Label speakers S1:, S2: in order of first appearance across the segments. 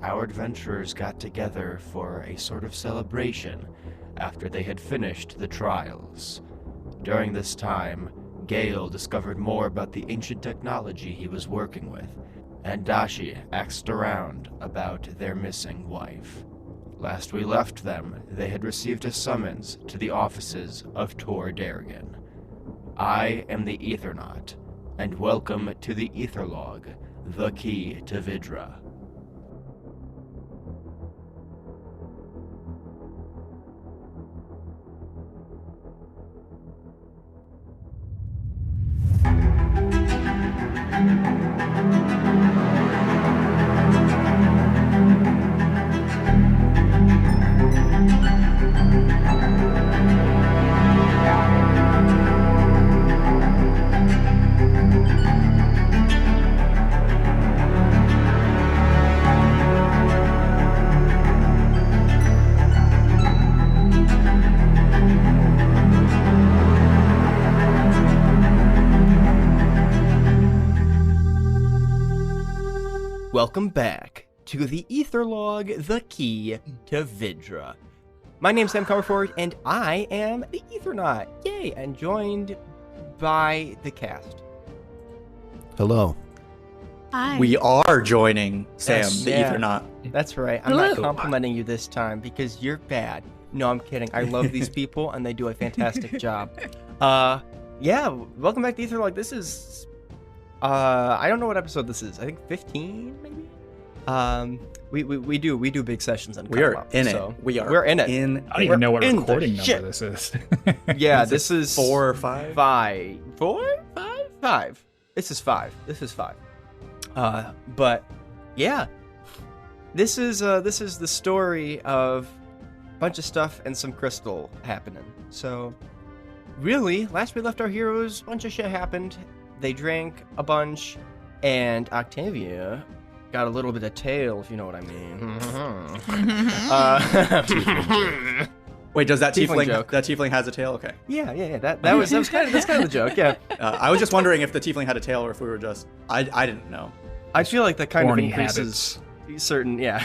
S1: our adventurers got together for a sort of celebration after they had finished the trials. During this time, Gale discovered more about the ancient technology he was working with, and Dashi asked around about their missing wife. Last we left them, they had received a summons to the offices of Tor Darrigan. I am the Ethernaut, and welcome to the Etherlog, the key to Vidra. Welcome back to the Etherlog, the key to Vidra. My name's Sam Comerford, and I am the Ethernaut. Yay! And joined by the cast.
S2: Hello.
S3: Hi.
S4: We are joining Sam,
S1: Yes,
S4: the
S1: yeah.
S4: Ethernaut.
S1: That's right. I'm not complimenting you this time because you're bad. No, I'm kidding. I love these people, and they do a fantastic job. Yeah, welcome back to Etherlog. This is... I don't know what episode this is. I think 15, maybe. We do big sessions and
S4: We are in it.
S1: We're in it.
S3: I don't even know what recording number this is.
S1: Yeah, this is
S4: 4 or 5.
S1: 5. 4? 5. This is 5. But yeah, this is the story of a bunch of stuff and some crystal happening. So really, last we left our heroes, a bunch of shit happened. They drank a bunch, and Octavia got a little bit of tail, if you know what I mean.
S4: Wait, does that
S1: Tiefling
S4: tiefling
S1: joke.
S4: that tiefling has a tail? Okay.
S1: Yeah. That's kind of the joke. Yeah.
S4: I was just wondering if the tiefling had a tail or if we were just. I didn't know.
S1: I feel like that kind
S3: Horny
S1: of increases certain. Yeah.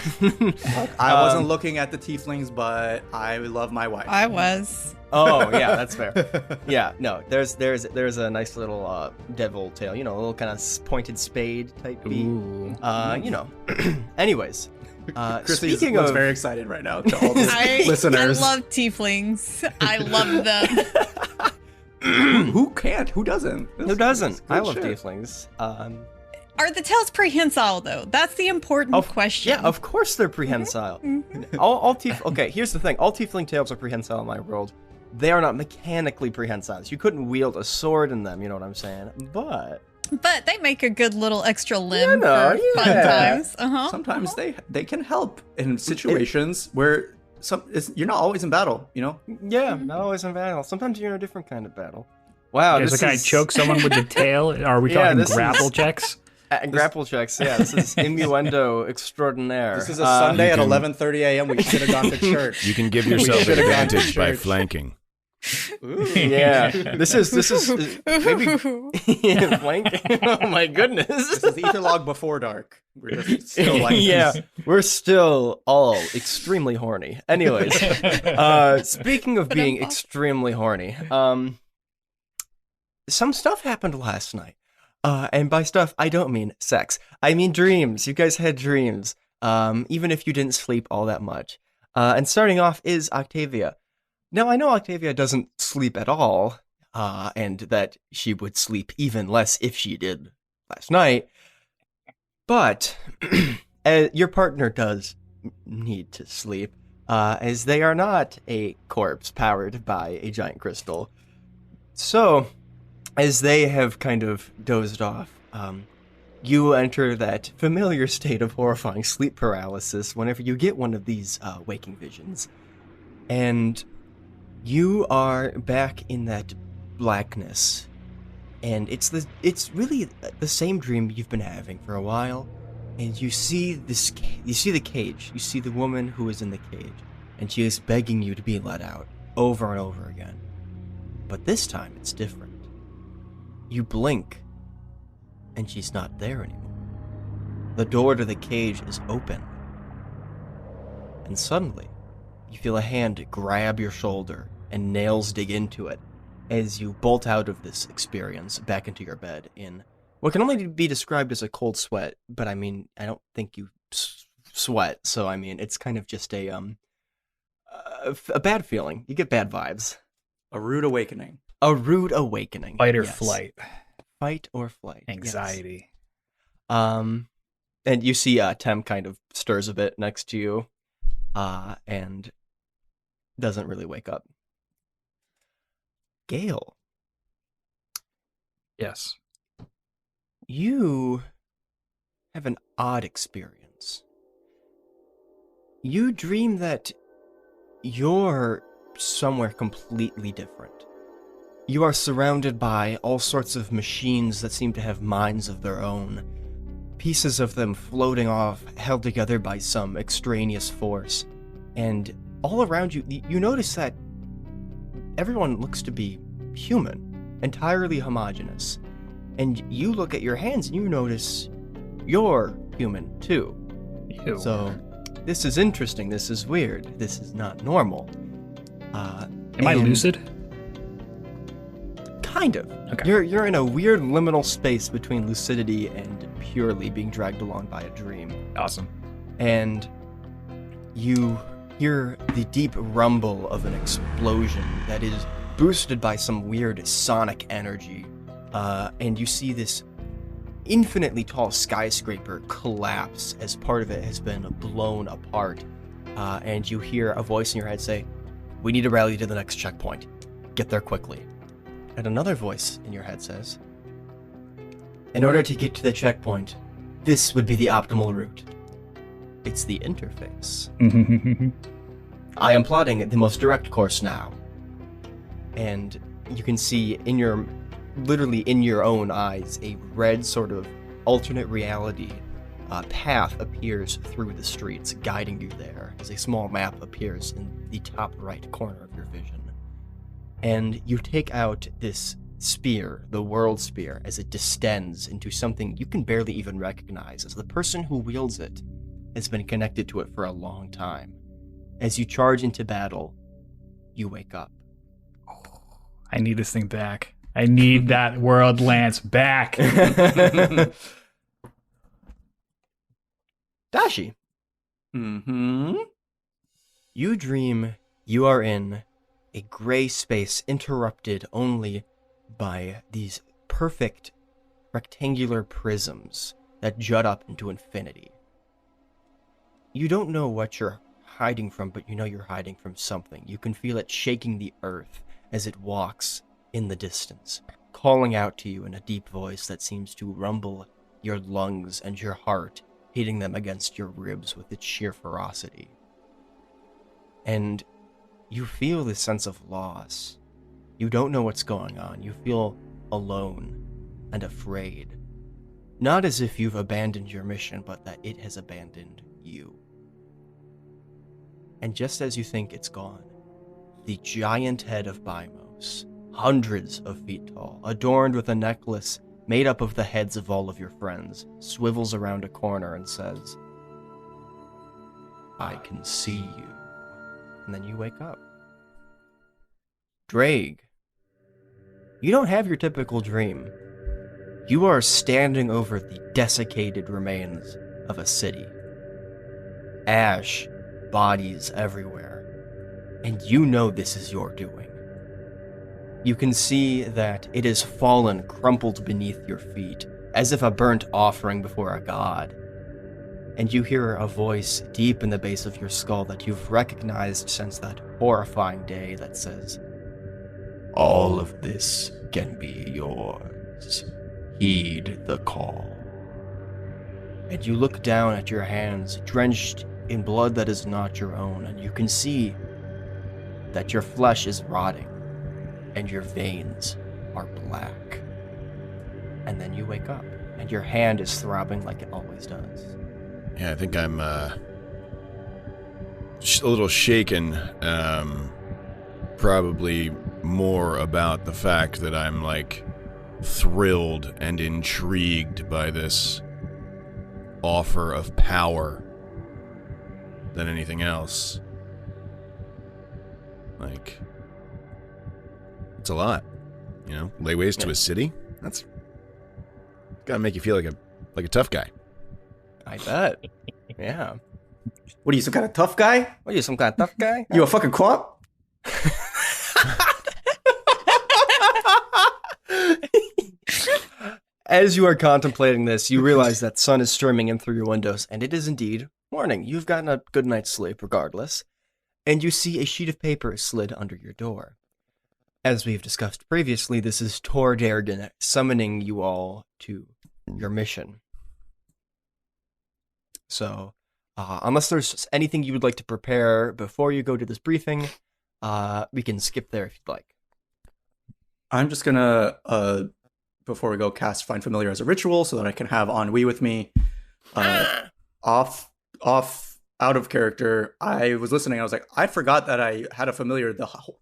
S4: I wasn't looking at the tieflings, but I love my wife.
S5: I was.
S1: Oh yeah, that's fair. Yeah, no, there's a nice little devil tail, a little kind of pointed spade type beat.
S3: Ooh.
S1: Anyways,
S4: Chrissy
S1: speaking
S4: looks
S1: of
S4: very excited right now to all the listeners.
S5: I love tieflings. I love them.
S4: Who can't? Who doesn't?
S1: who doesn't? I love
S4: shit.
S1: tieflings.
S5: Are the tails prehensile though? That's the important question.
S1: Yeah, of course they're prehensile. Okay, here's the thing. All tiefling tails are prehensile in my world. They are not mechanically prehensile. You couldn't wield a sword in them, you know what I'm saying? But
S5: they make a good little extra limb
S1: Yeah,
S5: for fun
S1: yeah.
S5: times.
S4: Sometimes they can help in situations where you're not always in battle.
S1: yeah, not always in battle. Sometimes you're in a different kind of battle. Wow,
S3: Does
S1: this
S3: a guy
S1: is...
S3: choke someone with the tail? Are we
S1: Yeah,
S3: talking
S1: this is-
S3: grapple checks?
S1: grapple checks, yeah. This is innuendo extraordinaire.
S4: This is a Sunday at
S2: you can-
S4: 11:30 a.m. We should have gone to church.
S2: You can give yourself
S4: should've gone to
S2: advantage by
S4: church.
S2: flanking.
S1: Yeah, this is maybe flanking. Oh my goodness.
S4: This is Etherlog before dark. We're just still like
S1: Yeah, we're still all extremely horny. Anyways, speaking of being extremely horny, some stuff happened last night. And by stuff, I don't mean sex. I mean dreams. You guys had dreams, even if you didn't sleep all that much. And starting off is Octavia. Now, I know Octavia doesn't sleep at all, and that she would sleep even less if she did last night. But your partner does need to sleep, as they are not a corpse powered by a giant crystal. So, as they have kind of dozed off, you enter that familiar state of horrifying sleep paralysis whenever you get one of these waking visions. And you are back in that blackness. And it's really the same dream you've been having for a while. And you see the cage. You see the woman who is in the cage. And she is begging you to be let out over and over again. But this time it's different. You blink, and she's not there anymore. The door to the cage is open, And suddenly, you feel a hand grab your shoulder and nails dig into it as you bolt out of this experience back into your bed in what can only be described as a cold sweat, but I mean, I don't think you sweat, so I mean, it's kind of just a bad feeling. You get bad vibes.
S4: A rude awakening.
S1: A rude awakening.
S3: Fight or
S1: yes.
S3: flight.
S1: Fight or flight.
S3: Anxiety.
S1: Yes. And you see Tem kind of stirs a bit next to you, and doesn't really wake up. Gale.
S3: Yes.
S1: You have an odd experience. You dream that you're somewhere completely different. You are surrounded by all sorts of machines that seem to have minds of their own, pieces of them floating off, held together by some extraneous force. And all around you, you notice that everyone looks to be human, entirely homogeneous. And you look at your hands and you notice you're human too.
S3: Ew.
S1: So this is interesting. This is weird. This is not normal.
S3: Am I lucid?
S1: Kind of.
S3: Okay.
S1: You're in a weird liminal space between lucidity and purely being dragged along by a dream.
S3: Awesome.
S1: And you hear the deep rumble of an explosion that is boosted by some weird sonic energy. And you see this infinitely tall skyscraper collapse as part of it has been blown apart. And you hear a voice in your head say, "We need to rally to the next checkpoint. Get there quickly." And another voice in your head says, "In order to get to the checkpoint, this would be the optimal route." It's the interface. I am plotting the most direct course now. And you can see literally in your own eyes, a red sort of alternate reality path appears through the streets, guiding you there, as a small map appears in the top right corner of your vision. And you take out this spear, the world spear, as it distends into something you can barely even recognize, as the person who wields it has been connected to it for a long time. As you charge into battle, you wake up.
S3: I need this thing back. I need that world lance back.
S1: Dashi.
S4: Mm-hmm.
S1: You dream you are in a gray space interrupted only by these perfect rectangular prisms that jut up into infinity. You don't know what you're hiding from, but you know you're hiding from something. You can feel it shaking the earth as it walks in the distance, calling out to you in a deep voice that seems to rumble your lungs and your heart, hitting them against your ribs with its sheer ferocity. And you feel this sense of loss. You don't know what's going on. You feel alone and afraid. Not as if you've abandoned your mission, but that it has abandoned you. And just as you think it's gone, the giant head of Bimos, hundreds of feet tall, adorned with a necklace made up of the heads of all of your friends, swivels around a corner and says, "I can see you." And then you wake up. Drake, you don't have your typical dream. You are standing over the desiccated remains of a city. Ash, bodies everywhere. And you know this is your doing. You can see that it has fallen, crumpled beneath your feet, as if a burnt offering before a god. And you hear a voice deep in the base of your skull that you've recognized since that horrifying day that says, "All of this can be yours. Heed the call." And you look down at your hands, drenched in blood that is not your own, and you can see that your flesh is rotting, and your veins are black. And then you wake up, and your hand is throbbing like it always does.
S2: Yeah, I think I'm a little shaken. Probably more about the fact that I'm like thrilled and intrigued by this offer of power than anything else. Like, it's a lot, you know. Lay waste to a city. That's gotta make you feel like a tough guy.
S1: I bet. Yeah.
S4: What are you, some kind of tough guy?
S1: What are you, some kind of tough guy?
S4: You a fucking quap?
S1: As you are contemplating this, you realize that sun is streaming in through your windows, and it is indeed morning. You've gotten a good night's sleep regardless, and you see a sheet of paper slid under your door. As we've discussed previously, this is Tor Dargan summoning you all to your mission. So, unless there's anything you would like to prepare before you go to this briefing, we can skip there if you'd like.
S4: I'm just gonna, before we go, cast Find Familiar as a ritual so that I can have ennui with me. Out of character, I was listening. I was like, I forgot that I had a familiar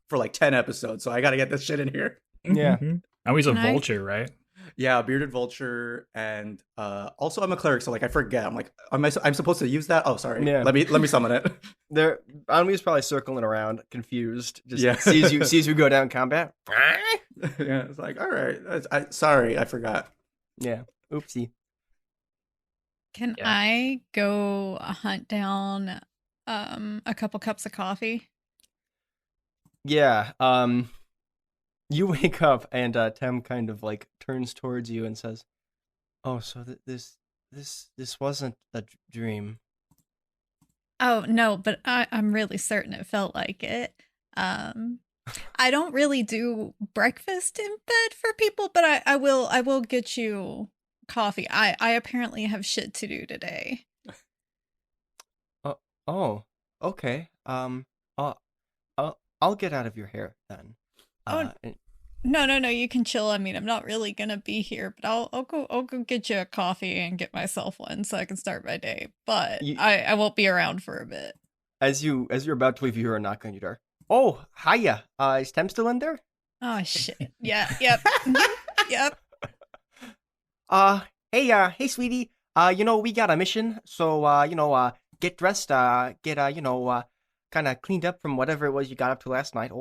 S4: for like 10 episodes, so I got to get this shit in here.
S1: Yeah.
S3: Oh, he's a vulture, right?
S4: Yeah, bearded vulture, and also I'm a cleric, so like I forget. I'm like, I'm supposed to use that? Oh, sorry.
S1: Yeah.
S4: Let me summon it.
S1: There, Ennui's probably circling around, confused. Just
S4: Yeah.
S1: sees you go down combat.
S4: Yeah, it's like, all right. Sorry, I forgot.
S1: Yeah. Oopsie.
S5: Can
S3: Yeah.
S5: I go hunt down a couple cups of coffee?
S1: Yeah. You wake up and Tem kind of like turns towards you and says, "Oh, so this wasn't a dream."
S5: Oh no, but I'm really certain it felt like it. I don't really do breakfast in bed for people, but I will get you coffee. I apparently have shit to do today.
S1: Oh, okay. I'll get out of your hair then.
S5: Oh, No, you can chill. I mean, I'm not really gonna be here, but I'll go get you a coffee and get myself one so I can start my day. But I won't be around for a bit.
S1: As you're about to leave, you hear a knock on your door. Oh, hiya. Is Tem still in there?
S5: Oh shit. Yeah, yep. Yep.
S1: Hey, sweetie. We got a mission, so get dressed, kind of cleaned up from whatever it was you got up to last night.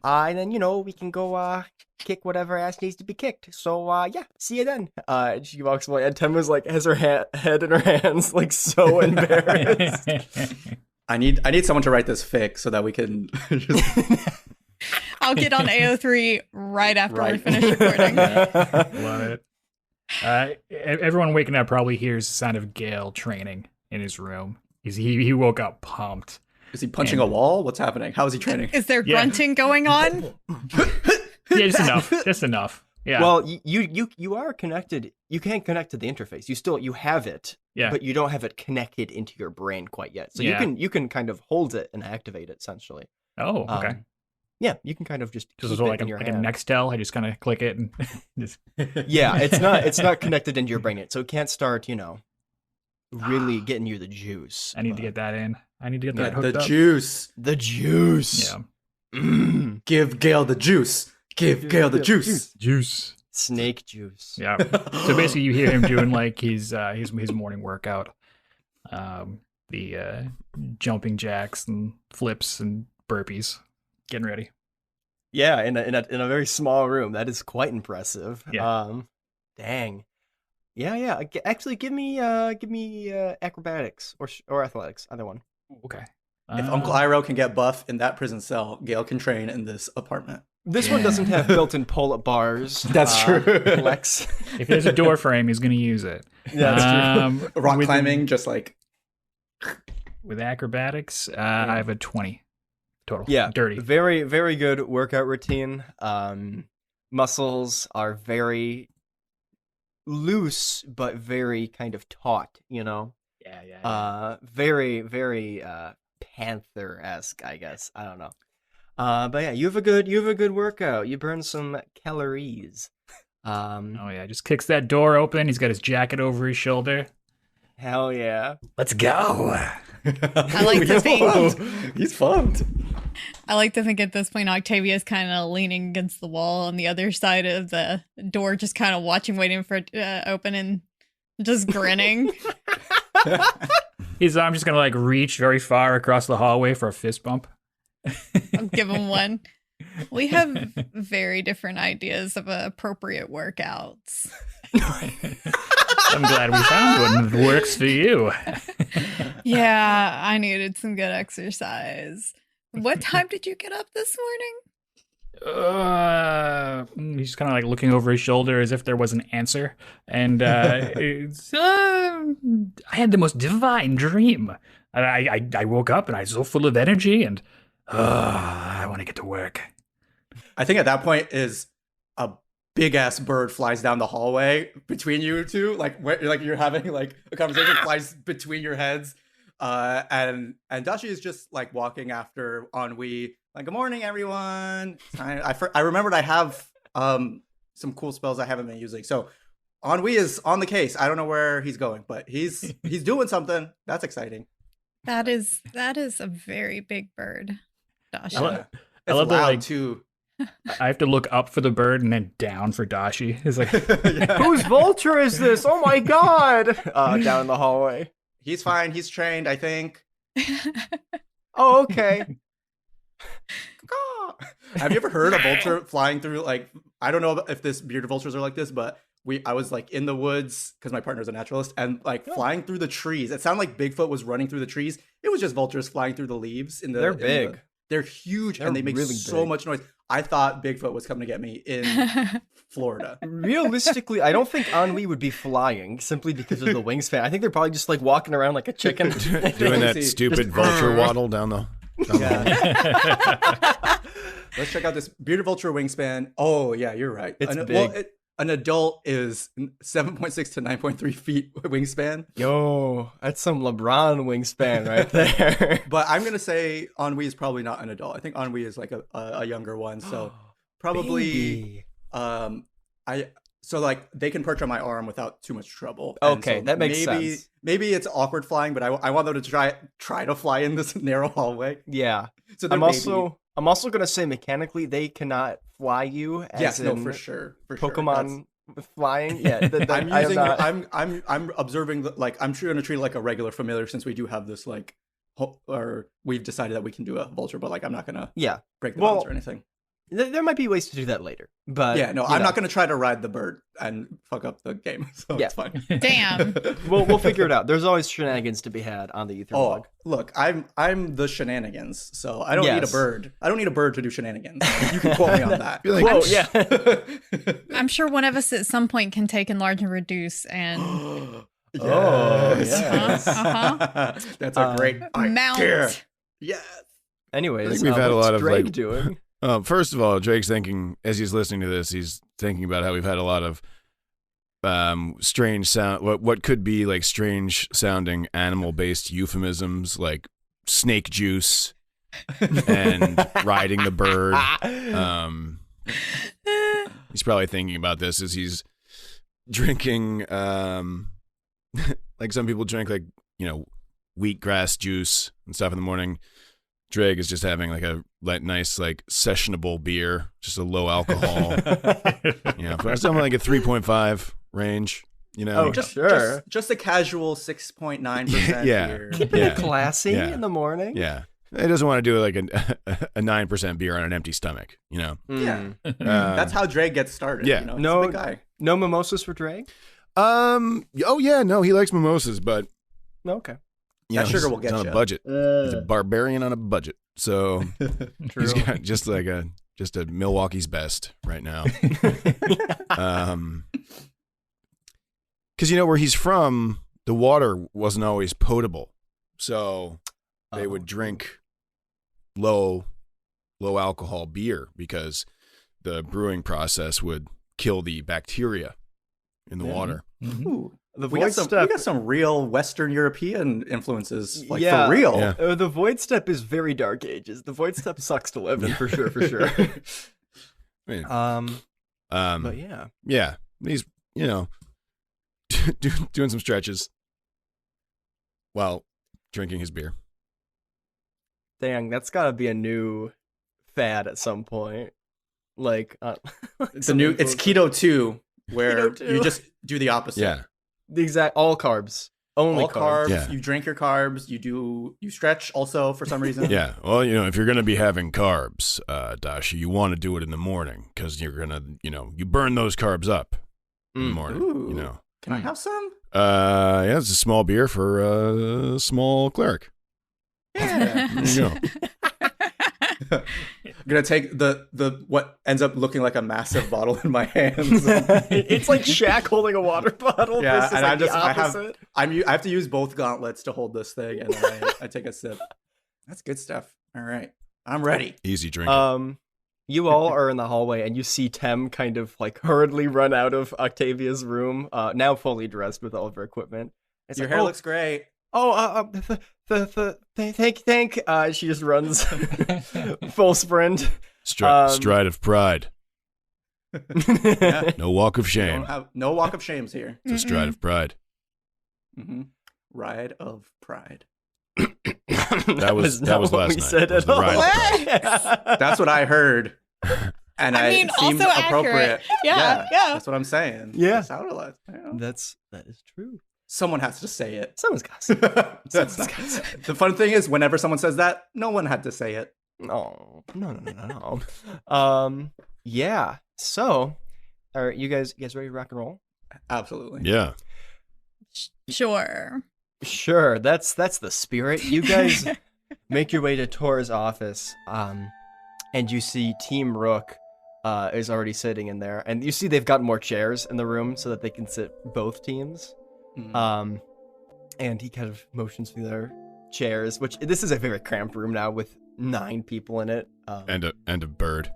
S1: And then, we can go, kick whatever ass needs to be kicked. So, yeah, see you then. And she walks away, and Tem was like, has her head in her hands, like, so embarrassed.
S4: I need someone to write this fic so that we can just...
S5: I'll get on AO3 right after we finish recording.
S3: Love it. Everyone waking up probably hears the sound of Gale training in his room. He woke up pumped.
S4: Is he punching a wall? What's happening? How is he training?
S5: Is there grunting going on?
S3: Yeah, just enough. Yeah.
S1: Well, you are connected. You can connect to the interface. You have it.
S3: Yeah.
S1: But you don't have it connected into your brain quite yet. So you can kind of hold it and activate it essentially.
S3: Oh, okay.
S1: Yeah, you can kind of just keep
S3: Just
S1: it
S3: like
S1: in your
S3: a
S1: hand.
S3: Nextel. I just kind of click it and just.
S1: Yeah, it's not connected into your brain yet, so it can't start. Really getting you the juice.
S3: I need to get that in. I need to get that hooked
S4: the
S3: up.
S4: juice.
S1: The juice.
S3: Yeah.
S4: Give Gale the juice. Give Gale the juice.
S3: Juice.
S1: Snake juice.
S3: Yeah. So basically, you hear him doing like his morning workout, the jumping jacks and flips and burpees, getting ready.
S1: Yeah, in a very small room. That is quite impressive.
S3: Yeah.
S1: Dang. Yeah. Actually, give me acrobatics or athletics, either one.
S3: Okay.
S4: If Uncle Iroh can get buff in that prison cell, Gale can train in this apartment.
S1: This one doesn't have built-in pull-up bars.
S4: That's true.
S1: Lex.
S3: If there's a door frame, he's going to use it.
S1: Yeah, that's true.
S4: Rock climbing, just like...
S3: With acrobatics, I have a 20 total.
S1: Yeah,
S3: Dirty.
S1: Very, very good workout routine. Muscles are very loose, but very kind of taut,
S3: Yeah.
S1: Very, very panther-esque, I guess. I don't know. But yeah, you have a good workout. You burn some calories.
S3: Oh yeah, just kicks that door open. He's got his jacket over his shoulder.
S1: Hell yeah.
S3: Let's go.
S5: I like to think
S4: He's pumped.
S5: I like to think at this point Octavia's kind of leaning against the wall on the other side of the door, just kind of watching, waiting for it to open and just grinning.
S3: I'm just gonna like reach very far across the hallway for a fist bump.
S5: I'll give him one. We have very different ideas of appropriate workouts.
S3: I'm glad we found one that works for you.
S5: Yeah, I needed some good exercise. What time did you get up this morning?
S3: He's kind of like looking over his shoulder as if there was an answer. And I had the most divine dream. I woke up and I was so full of energy and I want to get to work.
S4: I think at that point is a big ass bird flies down the hallway between you two, like you're having like a conversation, flies between your heads, and Dashi is just like walking after Ennui, like, good morning everyone. I remembered I have some cool spells I haven't been using, so Ennui is on the case. I don't know where he's going, but he's doing something. That's exciting.
S5: That is a very big bird, Dashi.
S4: Yeah.
S3: I
S4: It's
S3: love that,
S4: loud
S3: like,
S4: too.
S3: I have to look up for the bird and then down for Dashi. It's like,
S1: Whose vulture is this? Oh my god! Down the hallway.
S4: He's fine. He's trained, I think.
S1: Oh, okay.
S4: Have you ever heard a vulture flying through? Like, I don't know if this bearded vultures are like this, but I was like in the woods because my partner's a naturalist, and like flying through the trees. It sounded like Bigfoot was running through the trees. It was just vultures flying through the leaves.
S1: They're big.
S4: They're huge,
S1: They're
S4: and they make
S1: really
S4: so
S1: big.
S4: much noise. I thought Bigfoot was coming to get me in Florida.
S1: Realistically, I don't think Ennui would be flying simply because of the wingspan. I think they're probably just like walking around like a chicken.
S2: Doing that
S4: See,
S2: stupid vulture waddle down the.
S4: Yeah. Let's check out this bearded vulture wingspan. Oh yeah, you're right.
S1: It's big.
S4: Well, an adult is 7.6 to 9.3 feet wingspan.
S1: Yo, that's some LeBron wingspan right there.
S4: But I'm gonna say Ennui is probably not an adult. I think Ennui is like a younger one. So probably
S1: Baby.
S4: so like they can perch on my arm without too much trouble. And
S1: Okay,
S4: so
S1: that makes
S4: maybe,
S1: sense.
S4: Maybe it's awkward flying, but I want them to try to fly in this narrow hallway.
S1: Yeah.
S4: So they're
S1: I'm also gonna say mechanically they cannot fly you as
S4: yes, no,
S1: in
S4: for sure.
S1: Pokemon flying. Yeah,
S4: I'm observing like I'm sure gonna treat it like a regular familiar since we do have this like or we've decided that we can do a vulture, but like I'm not gonna break the bones or anything.
S1: There might be ways to do that later, but
S4: Yeah, no, I'm not gonna try to ride the bird and fuck up the game, so
S1: Yeah.
S4: it's fine.
S5: Damn.
S1: We'll figure it out. There's always shenanigans to be had on the ether
S4: Oh,
S1: log.
S4: look, I'm the shenanigans, so I don't need a
S1: Yes.
S4: bird. I don't need a bird to do shenanigans. You can quote me on that.
S2: Feel like-
S1: Whoa, yeah.
S5: I'm sure one of us at some point can take enlarge and reduce and
S1: Oh,
S4: Yes.
S5: Uh-huh.
S4: That's a great
S5: mount.
S4: idea. Yes.
S1: Anyways,
S2: I think we've had a
S1: what's
S2: lot of,
S1: Drake
S2: like-
S1: doing.
S2: First of all, Drake's thinking as he's listening to this, he's thinking about how we've had a lot of strange sound, what could be like strange sounding animal based euphemisms like snake juice and riding the bird. He's probably thinking about this as he's drinking, like some people drink like, wheatgrass juice and stuff in the morning. Drake is just having like a nice like sessionable beer, just a low alcohol, something like a 3.5 range.
S1: Oh, sure.
S4: Just a casual 6.9%
S2: Yeah.
S4: beer.
S1: Keeping it classy
S2: Yeah.
S1: in the morning.
S2: Yeah, he doesn't want to do like a 9% beer on an empty stomach.
S4: Yeah.
S1: Mm.
S4: That's how Drake gets started.
S2: yeah.
S4: He's a
S1: No,
S4: big guy.
S1: no mimosas for Drake.
S2: Oh yeah, no, he likes mimosas, but
S1: Okay.
S4: That sugar will
S2: he's
S4: get
S2: on
S4: ya.
S2: a budget. He's a barbarian on a budget, so
S1: True.
S2: he's got just a Milwaukee's best right now. Because where he's from, the water wasn't always potable, so they would drink low alcohol beer because the brewing process would kill the bacteria in the water.
S4: Ooh.
S1: The
S4: We
S1: void
S4: got,
S1: step.
S4: we got some real Western European influences, like
S1: Yeah.
S4: for real.
S2: Yeah.
S1: The void step is very dark ages. The void step sucks to live in for sure.
S2: I mean,
S1: But yeah.
S2: yeah, he's doing some stretches while drinking his beer.
S1: Dang, that's got to be a new fad at some point. Like,
S4: It's Keto 2, where
S1: Keto 2.
S4: you just do the opposite.
S2: Yeah,
S1: the exact all carbs. Only
S4: All carbs.
S2: Yeah.
S4: You drink your carbs. You stretch also for some reason.
S2: Yeah. Well, if you're going to be having carbs, Dasha, you want to do it in the morning because you're going to, you burn those carbs up in the morning,
S4: Ooh. Can I have some?
S2: Yeah, it's a small beer for a small cleric.
S4: Yeah.
S2: There you go.
S4: I'm gonna take the what ends up looking like a massive bottle in my hands.
S1: It's like Shaq holding a water bottle.
S4: Yeah,
S1: versus
S4: and
S1: like
S4: I
S1: opposite.
S4: have to use both gauntlets to hold this thing, and then I take a sip. That's good stuff. All right, I'm ready.
S2: Easy drinking.
S1: You all are in the hallway, and you see Tem kind of like hurriedly run out of Octavia's room, now fully dressed with all of her equipment. It's
S4: Your
S1: like,
S4: hair looks great.
S1: Thank. She just runs full sprint.
S2: Stride of pride.
S4: Yeah.
S2: No walk of
S4: Don't
S2: shame.
S4: have no walk of shames here.
S2: It's a stride of pride.
S4: Mm-hmm. Ride of pride.
S2: That was
S1: not
S2: last
S1: what we
S2: night.
S1: said
S2: It was
S1: at
S2: the
S1: all.
S2: ride of pride.
S4: That's what I heard. And
S5: I mean,
S4: it seemed
S5: also accurate.
S4: appropriate.
S5: Yeah.
S4: That's what I'm saying.
S1: Yeah.
S4: It sounded like,
S1: that is true.
S4: someone has to say it.
S1: Someone's got to.
S4: That's the fun thing is whenever someone says that, no one had to say it.
S1: No. Yeah. So, are you guys ready to rock and roll?
S4: Absolutely.
S2: Yeah.
S5: Sure.
S1: Sure. That's the spirit. You guys make your way to Tor's office, and you see Team Rook is already sitting in there, and you see they've got more chairs in the room so that they can sit both teams.
S4: Mhm.
S1: And he kind of motions through their chairs, which this is a very cramped room now with 9 people in it.
S2: And a bird.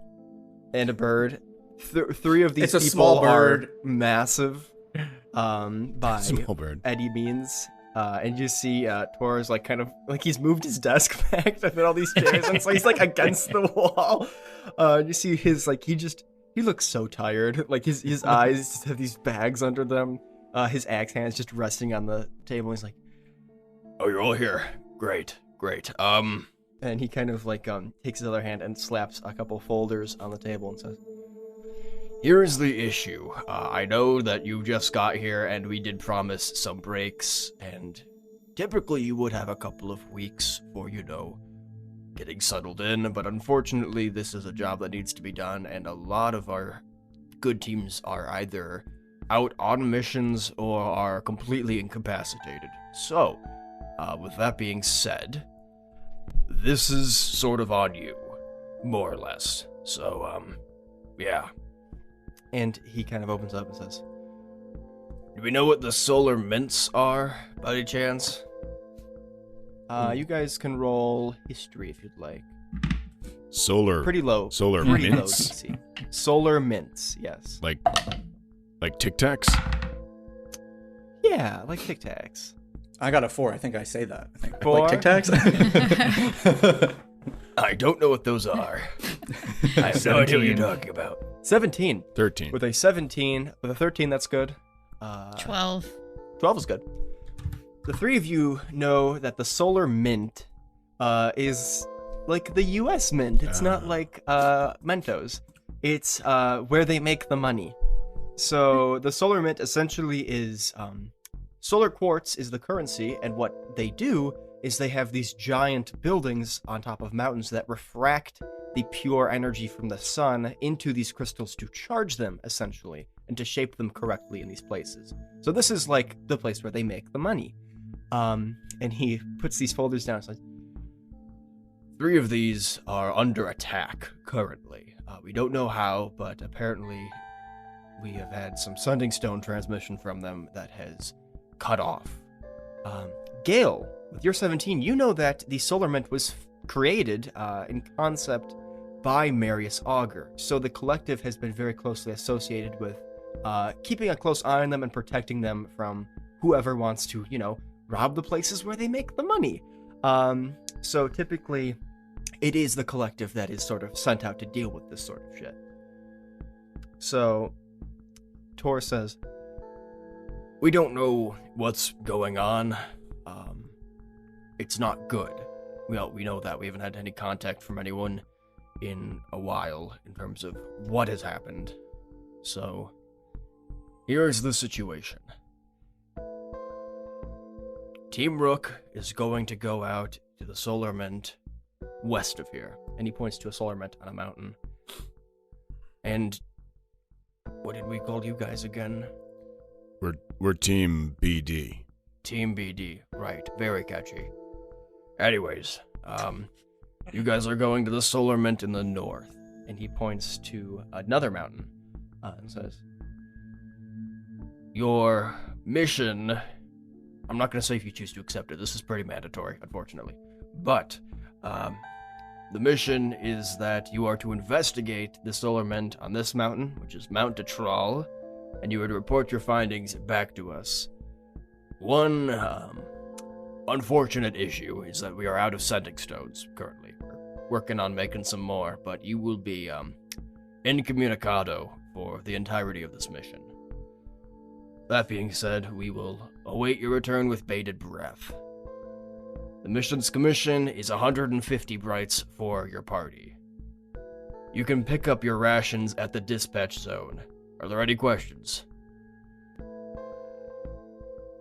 S1: And a bird. 3 of these
S4: It's a
S1: people
S4: small bird.
S1: are massive. By
S2: Small bird.
S1: Eddie means. And you see Tor's like kind of like he's moved his desk back to fit all these chairs, and so he's like against the wall. You see his like he looks so tired. Like his eyes just have these bags under them. His axe hand's just resting on the table. He's like, "Oh, you're all here. Great. And he kind of like takes his other hand and slaps a couple folders on the table and says, "Here's the issue. I know that you just got here and we did promise some breaks, and typically you would have a couple of weeks for, getting settled in, but unfortunately this is a job that needs to be done, and a lot of our good teams are either out on missions or are completely incapacitated. So, with that being said, this is sort of on you, more or less. So, yeah." And he kind of opens up and says, "Do we know what the solar mints are, by any chance?" You guys can roll history if you'd like.
S2: Solar.
S1: Pretty low.
S2: Solar
S1: Pretty
S2: mints?
S1: low DC. Solar mints, yes.
S2: Like Tic Tacs?
S1: Yeah, like Tic Tacs.
S4: I got a 4. I think I say that. I think.
S1: 4?
S4: Like Tic Tacs?
S1: I don't know what those are. I have no idea what you're talking about. 17.
S2: 13.
S1: With a 17, with a 13, that's good.
S5: 12.
S1: 12 is good. The 3 of you know that the solar mint is like the US mint. It's not like Mentos. It's where they make the money. So the solar mint essentially is solar quartz is the currency, and what they do is they have these giant buildings on top of mountains that refract the pure energy from the sun into these crystals to charge them, essentially, and to shape them correctly in these places. So this is like the place where they make the money. And he puts these folders down and says, 3 of these are under attack currently. We don't know how, but apparently we have had some sending stone transmission from them that has cut off. Gale, with your 17, you know that the solar mint was created in concept by Marius Augur, so the collective has been very closely associated with keeping a close eye on them and protecting them from whoever wants to, rob the places where they make the money. So typically, it is the collective that is sort of sent out to deal with this sort of shit. So, Tor says, "We don't know what's going on. It's not good. Well, we know that. We haven't had any contact from anyone in a while in terms of what has happened. So, here's the situation. Team Rook is going to go out to the solar mint west of here. And he points to a solar mint on a mountain. And what did we call you guys again?
S2: We're Team BD.
S1: Team BD. Right. Very catchy. Anyways, you guys are going to the solar mint in the north. And he points to another mountain and says, your mission, I'm not going to say if you choose to accept it. This is pretty mandatory, unfortunately. But the mission is that you are to investigate the solar mint on this mountain, which is Mount Detrol, and you are to report your findings back to us. One unfortunate issue is that we are out of sending stones currently. We're working on making some more, but you will be incommunicado for the entirety of this mission. That being said, we will await your return with bated breath. The mission's commission is 150 brights for your party. You can pick up your rations at the dispatch zone. Are there any questions?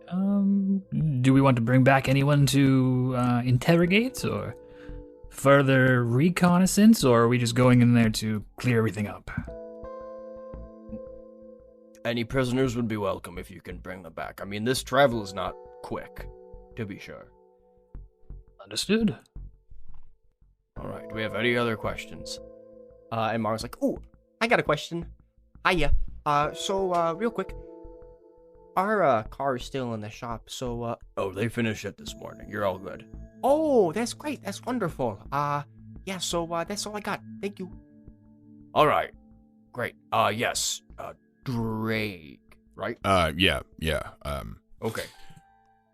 S3: Do we want to bring back anyone to interrogate or further reconnaissance, or are we just going in there to clear everything up?
S1: Any prisoners would be welcome if you can bring them back. I mean, this travel is not quick, to be sure.
S3: Understood.
S1: All right, do we have any other questions? And Mara's like, "Ooh, I got a question. Hiya. Real quick, our car is still in the shop, so, Oh, they finished it this morning. You're all good. Oh, that's great. That's wonderful. Yeah, so, that's all I got. Thank you. All right. Great. Yes. Drake, right?
S2: Yeah.
S1: Okay.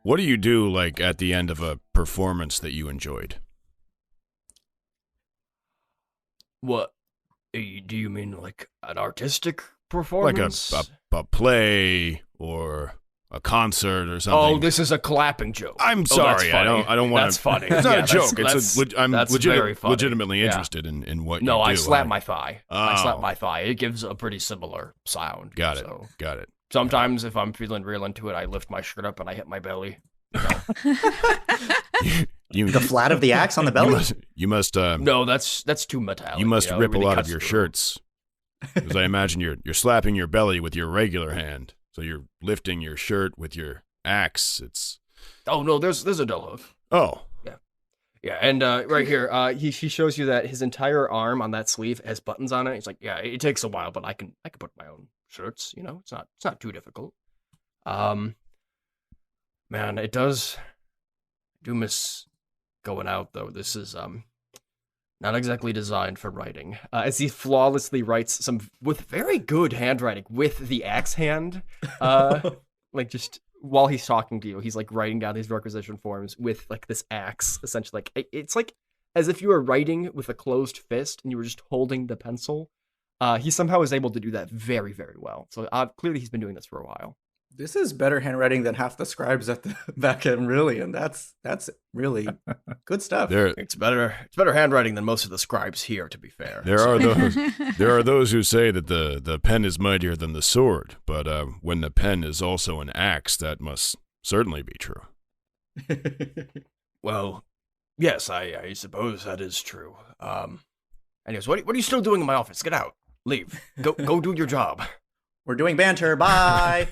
S2: What do you do, like, at the end of a performance that you enjoyed?
S1: What? Do you mean, like, an artistic performance?
S2: Like a play or a concert or something?
S1: Oh, this is a clapping joke.
S2: I'm sorry. I don't want to.
S1: That's funny.
S2: It's not
S1: Yeah,
S2: a joke. I'm
S1: very funny.
S2: legitimately
S1: Yeah.
S2: interested in what you do.
S1: No, I slap my thigh.
S2: Oh.
S1: I slap my thigh. It gives a pretty similar sound.
S2: Got it.
S1: So
S2: Got it.
S1: sometimes if I'm feeling real into it, I lift my shirt up and I hit my belly.
S2: You
S4: The flat of the axe on the belly?
S2: You must.
S1: No, that's too metallic.
S2: You must
S1: know, it
S2: rip
S1: really
S2: a lot of
S1: cuts
S2: your
S1: through.
S2: shirts, because I imagine you're slapping your belly with your regular hand, so you're lifting your shirt with your axe. It's
S1: Oh no, there's a dull hook.
S2: oh
S1: Yeah, and right here, he shows you that his entire arm on that sleeve has buttons on it. He's like, yeah, it takes a while, but I can put my own shirts. You know, it's not too difficult. Man, I do miss going out though. This is not exactly designed for writing. As he flawlessly writes some with very good handwriting with the axe hand, like just. While he's talking to you, he's like writing down these requisition forms with like this axe, essentially. Like it's like as if you were writing with a closed fist and you were just holding the pencil. He somehow is able to do that very, very well. So clearly he's been doing this for a while.
S4: This is better handwriting than half the scribes at the back end, really, and that's really good stuff.
S1: It's better handwriting than most of the scribes here, to be fair.
S2: there are those who say that the pen is mightier than the sword, but when the pen is also an axe, that must certainly be true.
S1: Well, yes, I suppose that is true. Anyways, what are you still doing in my office? Get out. Leave. Go do your job.
S4: We're doing banter. Bye.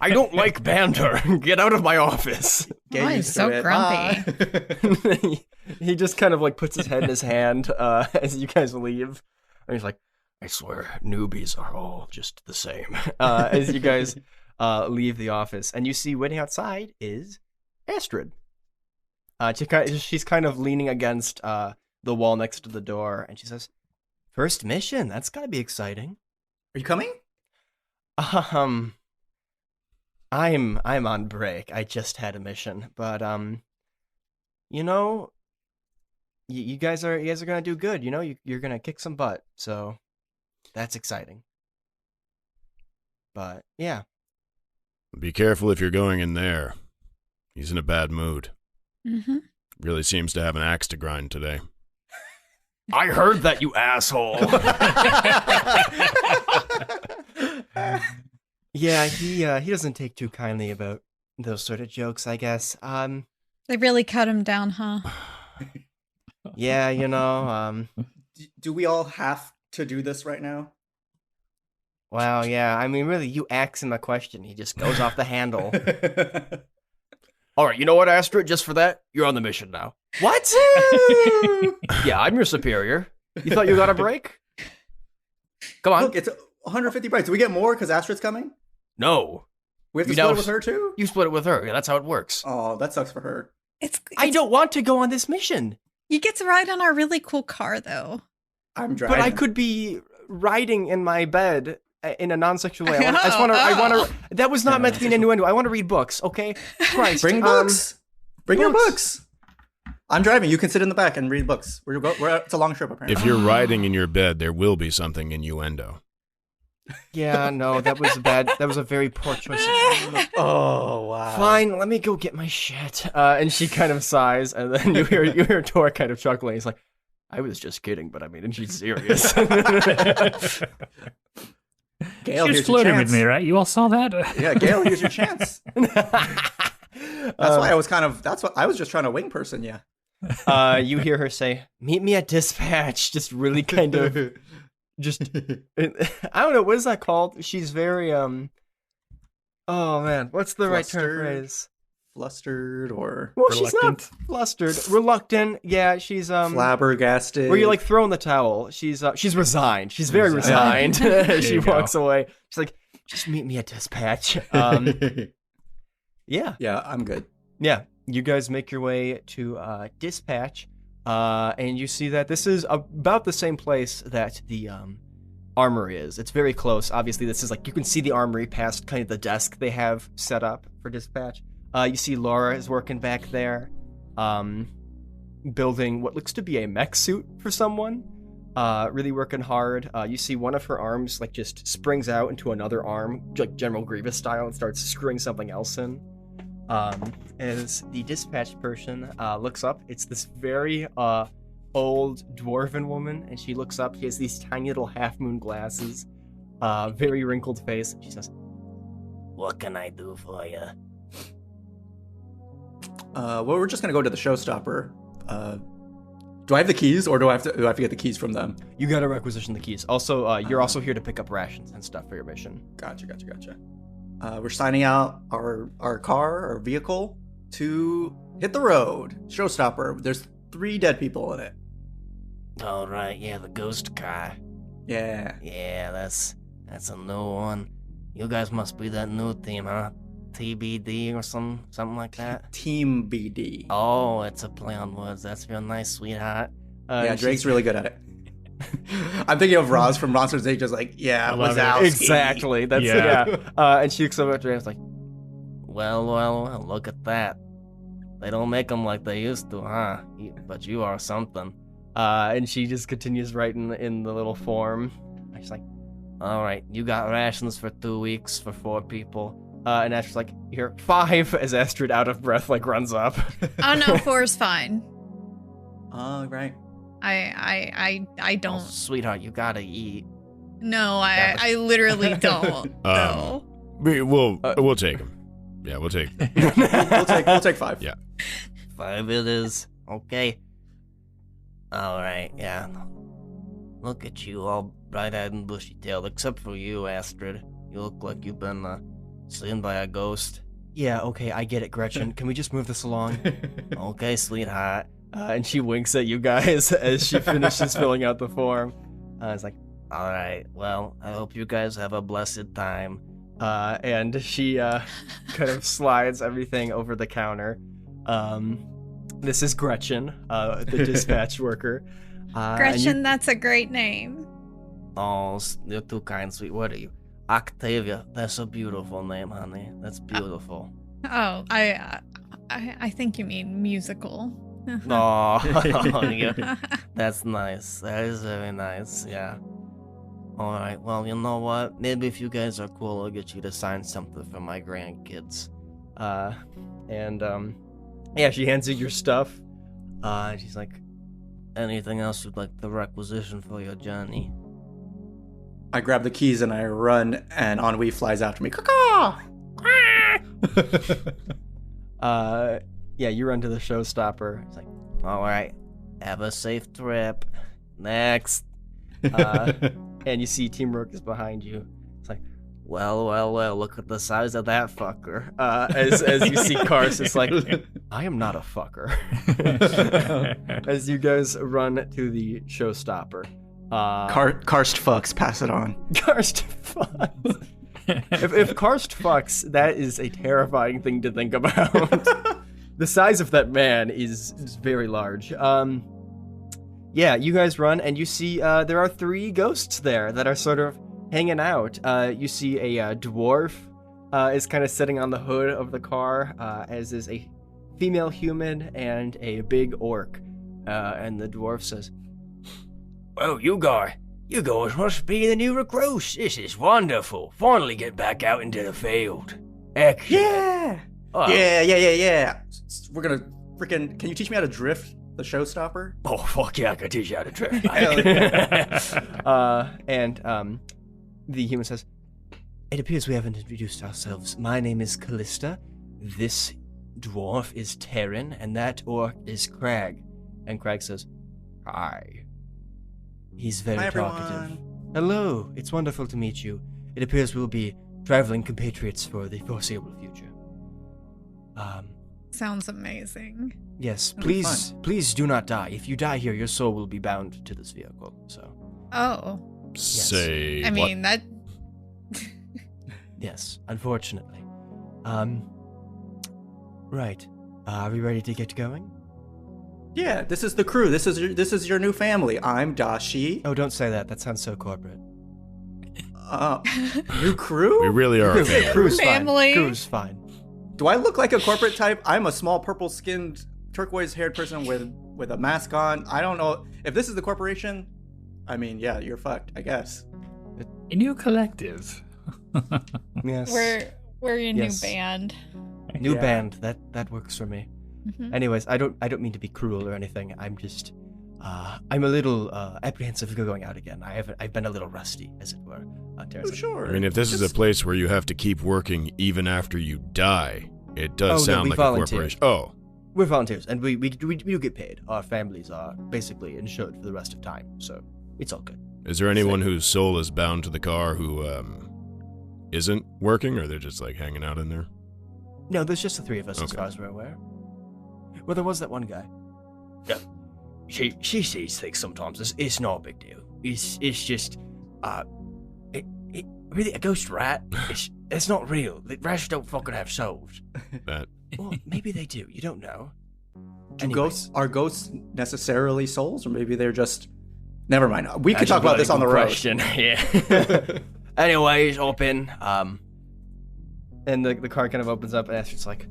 S1: I don't like banter. Get out of my office.
S4: Get
S5: Why
S4: used
S5: is
S4: to
S5: so
S4: it.
S5: grumpy?
S4: Bye.
S1: he just kind of like puts his head in his hand as you guys leave. And he's like, I swear, newbies are all just the same. As you guys leave the office. And you see waiting outside is Astrid. She's kind of leaning against the wall next to the door. And she says, first mission. That's got to be exciting.
S4: Are you coming?
S1: I'm on break. I just had a mission, but you know, you guys are gonna do good. You know, you're gonna kick some butt, so that's exciting. But yeah,
S2: Be careful if you're going in there. He's in a bad mood.
S5: Mm-hmm.
S2: Really seems to have an axe to grind today.
S1: I heard that, you asshole. Yeah, he doesn't take too kindly about those sort of jokes, I guess.
S5: They really cut him down, huh?
S1: Yeah, you know,
S4: Do we all have to do this right now?
S1: well, yeah, I mean, really, you ask him a question, he just goes off the handle. All right, you know what, Astrid? Just for that, you're on the mission now. What? Yeah, I'm your superior. You thought you got a break? Come on.
S4: Look, it's 150 breaks. Do we get more because Astrid's coming?
S1: No.
S4: We have to
S1: You
S4: split
S1: know-
S4: it with her too?
S1: You split it with her. Yeah, that's how it works.
S4: Oh, that sucks for her.
S1: I don't want to go on this mission.
S5: You get to ride on our really cool car, though.
S4: I'm driving.
S1: But I could be riding in my bed in a non-sexual way. I just want to. That was not meant to be an innuendo. I want to read books. Okay, Christ.
S4: Bring books. Bring your
S1: books.
S4: books. I'm driving. You can sit in the back and read books. It's a long trip apparently.
S2: If you're riding in your bed, there will be something innuendo.
S1: Yeah, no, that was bad. That was a very poor choice.
S4: Oh wow.
S1: Fine, let me go get my shit. And she kind of sighs, and then you hear Tor kind of chuckling. He's like, "I was just kidding, but I mean, and she's serious."
S4: Gail,
S3: She was
S4: here's your
S3: flirting
S4: chance.
S3: with me, right? You all saw that?
S4: Yeah, Gail, here's your chance. That's why I was that's what I was just trying to wing person, yeah.
S1: You hear her say, "Meet me at dispatch." Just really kind of, just I don't know, what is that called? She's very Oh man, what's the right term
S4: Flustered.
S1: phrase?
S4: Flustered or
S1: Well, she's not
S3: Reluctant.
S1: flustered, reluctant. Yeah, she's
S4: flabbergasted.
S1: where you like throw in the towel. She's resigned. She's very
S4: Resigned.
S1: resigned. She
S3: you go.
S1: walks away. She's like, "Just meet me at dispatch." Yeah.
S4: Yeah, I'm good.
S1: Yeah, you guys make your way to dispatch, and you see that this is about the same place that the armory is. It's very close. Obviously, this is like, you can see the armory past kind of the desk they have set up for dispatch. You see Laura is working back there, building what looks to be a mech suit for someone. Really working hard. You see one of her arms like just springs out into another arm, like General Grievous style, and starts screwing something else in. As the dispatch person looks up, it's this very old dwarven woman, and she looks up. She has these tiny little half-moon glasses, very wrinkled face. She says, "What can I do for you?"
S4: Well, we're just gonna go to the showstopper. Do I have the keys, or do I have to get the keys from them?
S1: You gotta requisition the keys. Also, you're also here to pick up rations and stuff for your mission.
S4: Gotcha. We're signing out our car, our vehicle, to hit the road. Showstopper. There's 3 dead people in it.
S1: All right, yeah, the ghost car.
S4: Yeah.
S1: Yeah, that's a new one. You guys must be that new team, huh? TBD or something like that.
S4: Team BD.
S1: Oh, it's a play on words. That's real nice, sweetheart.
S4: Yeah, Drake's really good at it. I'm thinking of Roz from Monsters Inc. Just like, yeah,
S3: I love it.
S4: Wazowski.
S1: Exactly. That's
S3: Yeah.
S1: And she looks over at Drake and is like, well, look at that. They don't make them like they used to, huh? But you are something. And she just continues writing in the little form. She's like, all right, you got rations for 2 weeks for 4 people. And Astrid's like, here, 5, as Astrid, out of breath, like runs up.
S5: Oh no, 4's fine.
S4: Right.
S5: I don't.
S1: Oh, sweetheart, you gotta eat.
S5: No, I literally don't. No.
S2: We'll take him. Yeah, we'll take.
S4: We'll take 5.
S2: Yeah.
S1: 5 it is. Okay. Alright, yeah. Look at you, all bright-eyed and bushy-tailed, except for you, Astrid. You look like you've been, seen by a ghost. Yeah, okay, I get it, Gretchen. Can we just move this along? Okay, sweetheart. And she winks at you guys as she finishes filling out the form. It's like, alright, well, I hope you guys have a blessed time. And she kind of slides everything over the counter. This is Gretchen, the dispatch worker.
S5: Gretchen, that's a great name.
S1: Oh, you're too kind, sweet. What are you? Octavia. That's a beautiful name, honey. That's beautiful.
S5: Oh, I think you mean musical.
S1: Oh, yeah. That's nice. That is very nice, yeah. Alright, well, you know what? Maybe if you guys are cool, I'll get you to sign something for my grandkids. Yeah, she hands you your stuff. She's like, anything else you'd like the requisition for your journey?
S4: I grab the keys and I run, and Ennui flies after me. Caw-caw!
S1: you run to the showstopper. It's like, all right, have a safe trip. Next. And you see Teamwork is behind you. It's like, well, look at the size of that fucker. As you see Karst, it's like, I am not a fucker. As you guys run to the showstopper.
S4: Karst fucks, pass it on.
S1: Karst fucks. If Karst fucks, that is a terrifying thing to think about. The size of that man is very large. Yeah, you guys run, and you see there are 3 ghosts there that are sort of hanging out. You see a dwarf is kind of sitting on the hood of the car, as is a female human and a big orc. And the dwarf says,
S6: "Well, you guys must be the new recruits. This is wonderful. Finally get back out into the field. Excellent.
S4: Yeah.
S6: Oh.
S4: Yeah. We're gonna freaking. Can you teach me how to drift the showstopper?
S6: Oh, fuck yeah, I can teach you how to drift.
S1: And the human says, "It appears we haven't introduced ourselves. My name is Callista. This dwarf is Terran, and that orc is Crag." And Crag says, "Hi." He's very
S4: Hi,
S1: talkative.
S4: everyone.
S1: "Hello, it's wonderful to meet you. It appears we'll be traveling compatriots for the foreseeable future."
S5: Sounds amazing.
S1: Yes,
S4: It'll be
S1: please do not die. If you die here, your soul will be bound to this vehicle, so.
S5: Oh,
S2: Say
S5: I mean that.
S1: Yes, unfortunately. Right. Are we ready to get going?
S4: Yeah, this is the crew. This is your new family. I'm Dashi.
S1: Oh, don't say that. That sounds so corporate.
S4: New crew?
S2: We really are a family.
S1: Crew's
S5: Family.
S1: fine. Crew's fine.
S4: Do I look like a corporate type? I'm a small purple-skinned, turquoise-haired person with a mask on. I don't know if this is the corporation. I mean, yeah, you're fucked, I guess.
S3: A new collective.
S1: Yes.
S5: We're your
S1: Yes.
S5: new band.
S1: New
S4: Yeah.
S1: band. That works for me.
S5: Mhm.
S1: Anyways, I don't mean to be cruel or anything. I'm just I'm a little apprehensive of going out again. I've been a little rusty, as it were.
S4: Oh, sure.
S2: I mean, if this is a place where you have to keep working even after you die, it does
S1: Oh, no,
S2: sound
S1: we
S2: like
S1: volunteer.
S2: a corporation. Oh,
S1: We're volunteers, and we do get paid. Our families are basically insured for the rest of time, so it's all good.
S2: is there anyone whose soul is bound to the car who isn't working, or they're just like hanging out in there?
S1: No, there's just the 3 of us, as
S2: Okay.
S1: far as we're aware. Well, there was that one guy.
S6: She sees things sometimes. It's not a big deal. It's just really a ghost rat. It's not real. The rats don't fucking have souls.
S2: That
S1: Well, maybe they do. You don't know.
S4: Are ghosts necessarily souls, or maybe they're just? Never mind. We could
S6: That's
S4: talk
S6: a
S4: about this on the
S6: good
S4: road.
S6: question. Yeah. Anyways, hop in.
S1: And the car kind of opens up, and Astrid's like,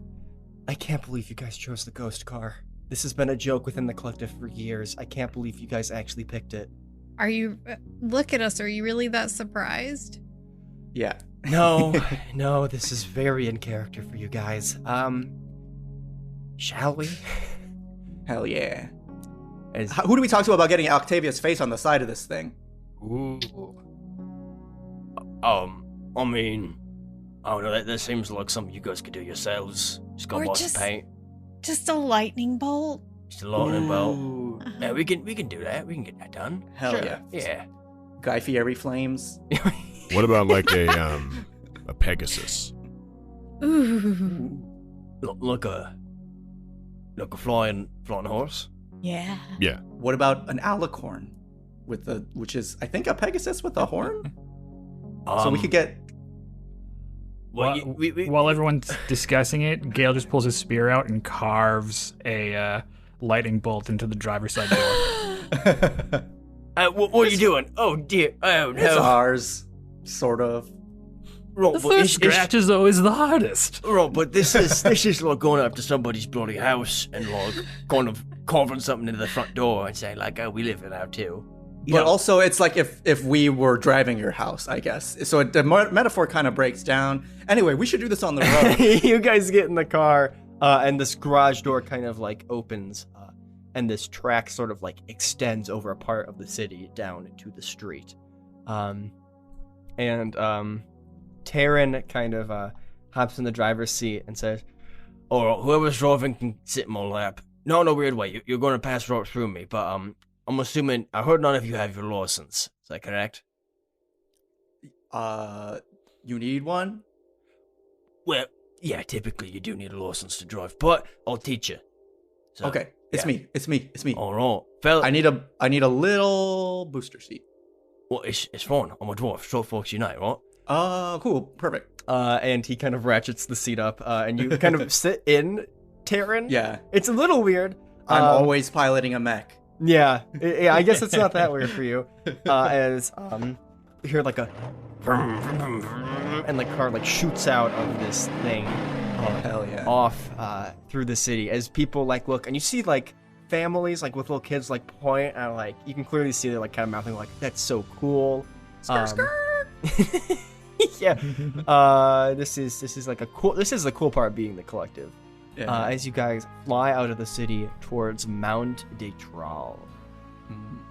S1: "I can't believe you guys chose the ghost car. This has been a joke within the collective for years. I can't believe you guys actually picked it."
S5: Are you? Look at us. Are you really that surprised?
S4: Yeah.
S1: No, no, this is very in character for you guys. Shall we?
S4: Hell yeah.
S1: As
S4: Who do we talk to about getting Octavia's face on the side of this thing?
S6: Ooh. I mean, I don't know. That seems like something you guys could do yourselves. Just go
S5: Or
S6: buy
S5: just-
S6: some paint.
S5: Just a lightning bolt?
S6: Just a lightning bolt.
S4: Ooh.
S6: Yeah, we can do that. We can get that done.
S4: Hell
S6: Sure.
S4: yeah.
S6: Yeah.
S4: Guy Fieri flames.
S2: what about like a Pegasus?
S5: Ooh.
S6: Look a flying horse.
S5: Yeah.
S2: Yeah,
S4: What about an alicorn which is I think a Pegasus with a horn? So we could get
S6: Well,
S3: While, while everyone's discussing it, Gale just pulls his spear out and carves a lightning bolt into the driver's side door.
S6: what are you doing? Oh dear. Oh
S4: it's
S6: no.
S4: ours, sort of.
S6: Right,
S3: The
S6: but
S3: first scratch is always the hardest.
S6: Right, but this is like going up to somebody's bloody house and like kind of carving something into the front door and saying like, "Oh, we live in there too." You
S4: But
S6: know,
S4: also, it's like if we were driving your house, I guess. So the metaphor kind of breaks down. Anyway, we should do this on the road.
S1: you guys get in the car, and this garage door kind of like opens, and this track sort of like extends over a part of the city down to the street. And Taryn kind of hops in the driver's seat and says,
S6: Or whoever's driving can sit in my lap. Not in a weird way. You're going to pass right through me, but I'm assuming I heard none of you have your license. Is that correct?
S4: You need one?
S6: Well, yeah, typically you do need a license to drive, but I'll teach you. So,
S4: Okay, it's
S6: yeah.
S4: me. It's me.
S6: All right, fella.
S4: I need a little booster seat.
S6: Well, it's fine. I'm a dwarf. Short folks unite, right?
S4: Cool, perfect.
S1: And he kind of ratchets the seat up, and you kind of sit in, Taryn.
S4: Yeah,
S1: It's a little weird.
S4: I'm always piloting a mech.
S1: Yeah, I guess it's not that weird for you. As you hear like a and the car like shoots out of this thing
S4: Oh hell yeah!
S1: off through the city as people like look, and you see like families like with little kids like point and like you can clearly see they're like kind of mouthing like that's so cool. Yeah. This is like a cool. This is the cool part of being the collective.
S4: Yeah.
S1: As you guys fly out of the city towards Mount de Tral.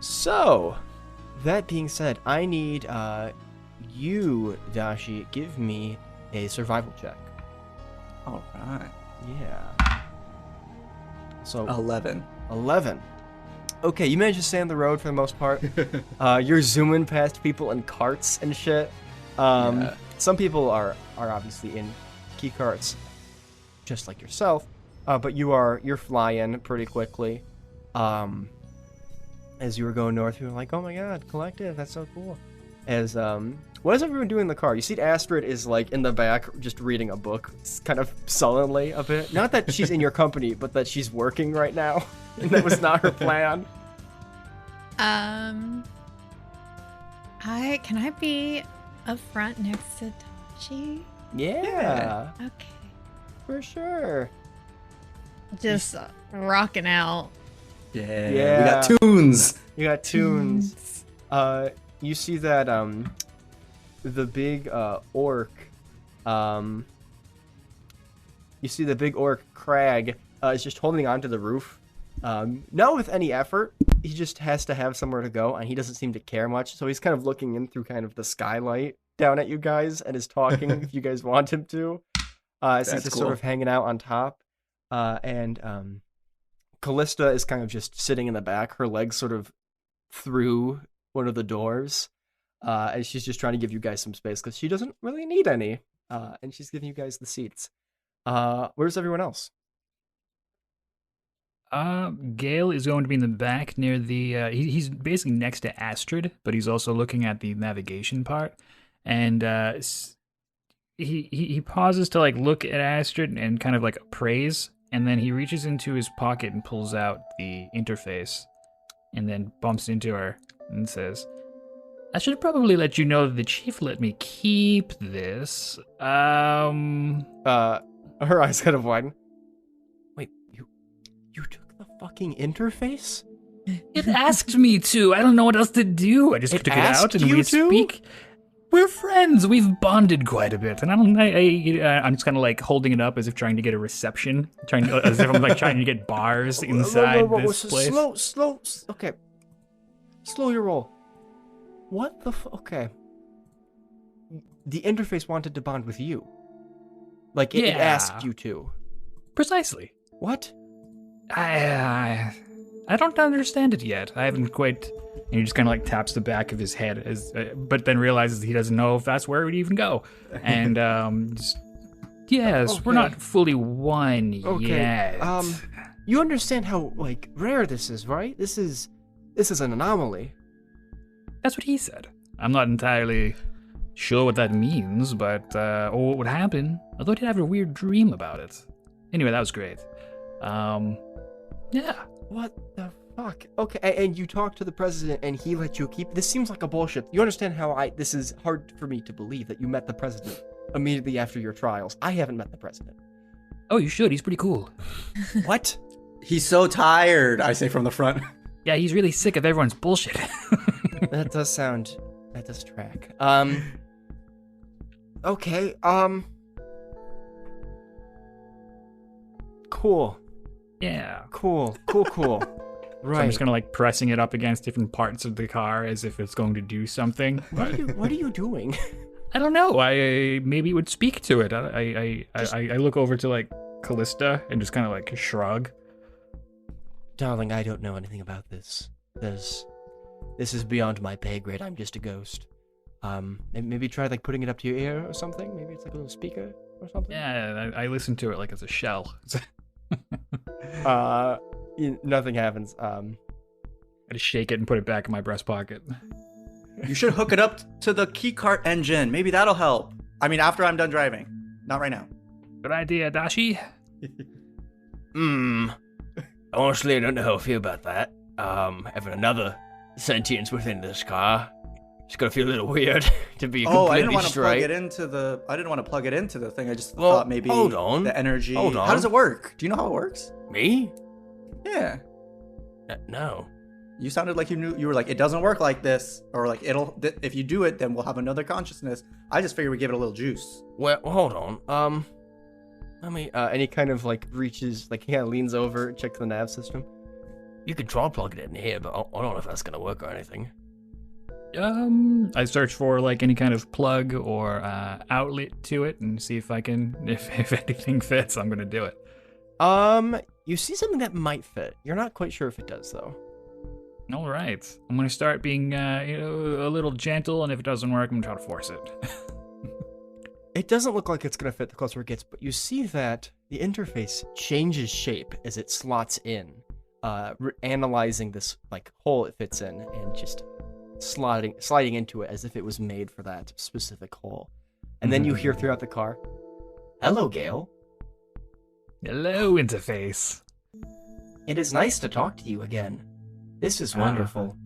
S1: So, that being said, I need you, Dashi, give me a survival check.
S4: All right.
S1: Yeah. So
S4: 11.
S1: 11. Okay, you managed to stay on the road for the most part. You're zooming past people in carts and shit.
S4: Yeah.
S1: Some people are obviously in key carts, just like yourself. But you're flying pretty quickly. As you were going north, you were like, "Oh my god, collective, that's so cool." As what is everyone doing in the car? You see Astrid is like in the back just reading a book, kind of sullenly a bit. Not that she's in your company, but that she's working right now. And that was not her plan.
S5: Can I be up front next to Tachi?
S1: Yeah,
S5: Okay.
S1: for sure.
S5: Just rocking out.
S4: Yeah.
S1: Yeah.
S4: We got tunes.
S1: You got tunes. You see that the big orc, you see the big orc Crag is just holding on to the roof. Not with any effort. He just has to have somewhere to go, and he doesn't seem to care much. So he's kind of looking in through kind of the skylight down at you guys and is talking if you guys want him to. Since he's
S4: That's
S1: sort
S4: cool.
S1: of hanging out on top. And Callista is kind of just sitting in the back, her legs sort of through one of the doors. And she's just trying to give you guys some space because she doesn't really need any. And she's giving you guys the seats. Where's everyone else?
S3: Gale is going to be in the back near the. He's basically next to Astrid, but he's also looking at the navigation part, and he pauses to like look at Astrid and kind of like appraise, and then he reaches into his pocket and pulls out the interface, and then bumps into her and says, "I should probably let you know that the chief let me keep this.
S1: Her eyes kind of widen. Wait, you took the fucking interface?
S3: It asked me to. I don't know what else to do. I just
S1: It
S3: took it out
S1: asked
S3: and
S1: you
S3: we
S1: to?
S3: speak. We're friends. We've bonded quite a bit, and I'm just kind of like holding it up as if trying to get a reception, as if I'm like trying to get bars inside this place.
S1: Slow. Okay. Slow your roll. What the okay. The interface wanted to bond with you. Like, it asked you to.
S3: Precisely.
S1: What?
S3: I don't understand it yet. I haven't quite. And he just kind of like taps the back of his head, but then realizes he doesn't know if that's where it would even go. And yes, we're
S1: Okay.
S3: not fully one yet.
S1: You understand how, like, rare this is, right? This is an anomaly.
S3: That's what he said. I'm not entirely sure what that means, but or what would happen. Although I did have a weird dream about it. Anyway, that was great. Yeah.
S1: What the fuck? Okay, and you talked to the president and he let you keep... This seems like a bullshit. You understand how this is hard for me to believe that you met the president immediately after your trials. I haven't met the president.
S3: Oh, you should. He's pretty cool.
S1: What?
S4: He's so tired, I say from the front.
S3: Yeah, he's really sick of everyone's bullshit.
S1: That does track. Okay, Cool.
S3: Yeah.
S1: Cool. Right.
S3: So I'm just kind of like pressing it up against different parts of the car as if it's going to do something.
S1: What are you doing?
S3: I don't know. I maybe it would speak to it. I look over to like Callista and just kind of like shrug.
S1: Darling, I don't know anything about this. This is beyond my pay grade. I'm just a ghost. Maybe try like putting it up to your ear or something. Maybe it's like a little speaker or something.
S3: Yeah, I listen to it like it's a shell.
S1: Nothing happens.
S3: I just shake it and put it back in my breast pocket.
S4: You should hook it up to the keycard engine. Maybe that'll help. I mean, after I'm done driving. Not right now.
S3: Good idea, Dashi.
S6: Honestly, I don't know how I feel about that. Having another sentience within this car. It's gonna feel a little weird to be completely
S4: I didn't want to
S6: straight.
S4: plug it into the. I didn't want to plug it into the thing. I just
S6: Well,
S4: thought maybe
S6: hold on.
S4: the energy.
S6: Hold on.
S4: How does it work? Do you know how it works?
S6: Me?
S4: Yeah.
S6: No.
S4: You sounded like you knew. You were like, it doesn't work like this, or like if you do it, then we'll have another consciousness. I just figured we'd give it a little juice.
S6: Well, hold on. Let me.
S1: And he kind of like reaches, like he kind of leans over, checks the nav system.
S6: You can try plugging it in here, but I don't know if that's gonna work or anything.
S3: I search for like any kind of plug or outlet to it and see if I can, if anything fits, I'm gonna do it.
S1: You see something that might fit. You're not quite sure if it does though.
S3: All right, I'm gonna start being, a little gentle, and if it doesn't work, I'm gonna try to force it.
S1: It doesn't look like it's going to fit the closer it gets, but you see that the interface changes shape as it slots in, analyzing this like hole it fits in and just sliding into it as if it was made for that specific hole. And then you hear throughout the car, "Hello, Gale.
S3: Hello, interface.
S1: It is nice to talk to you again. This is wonderful."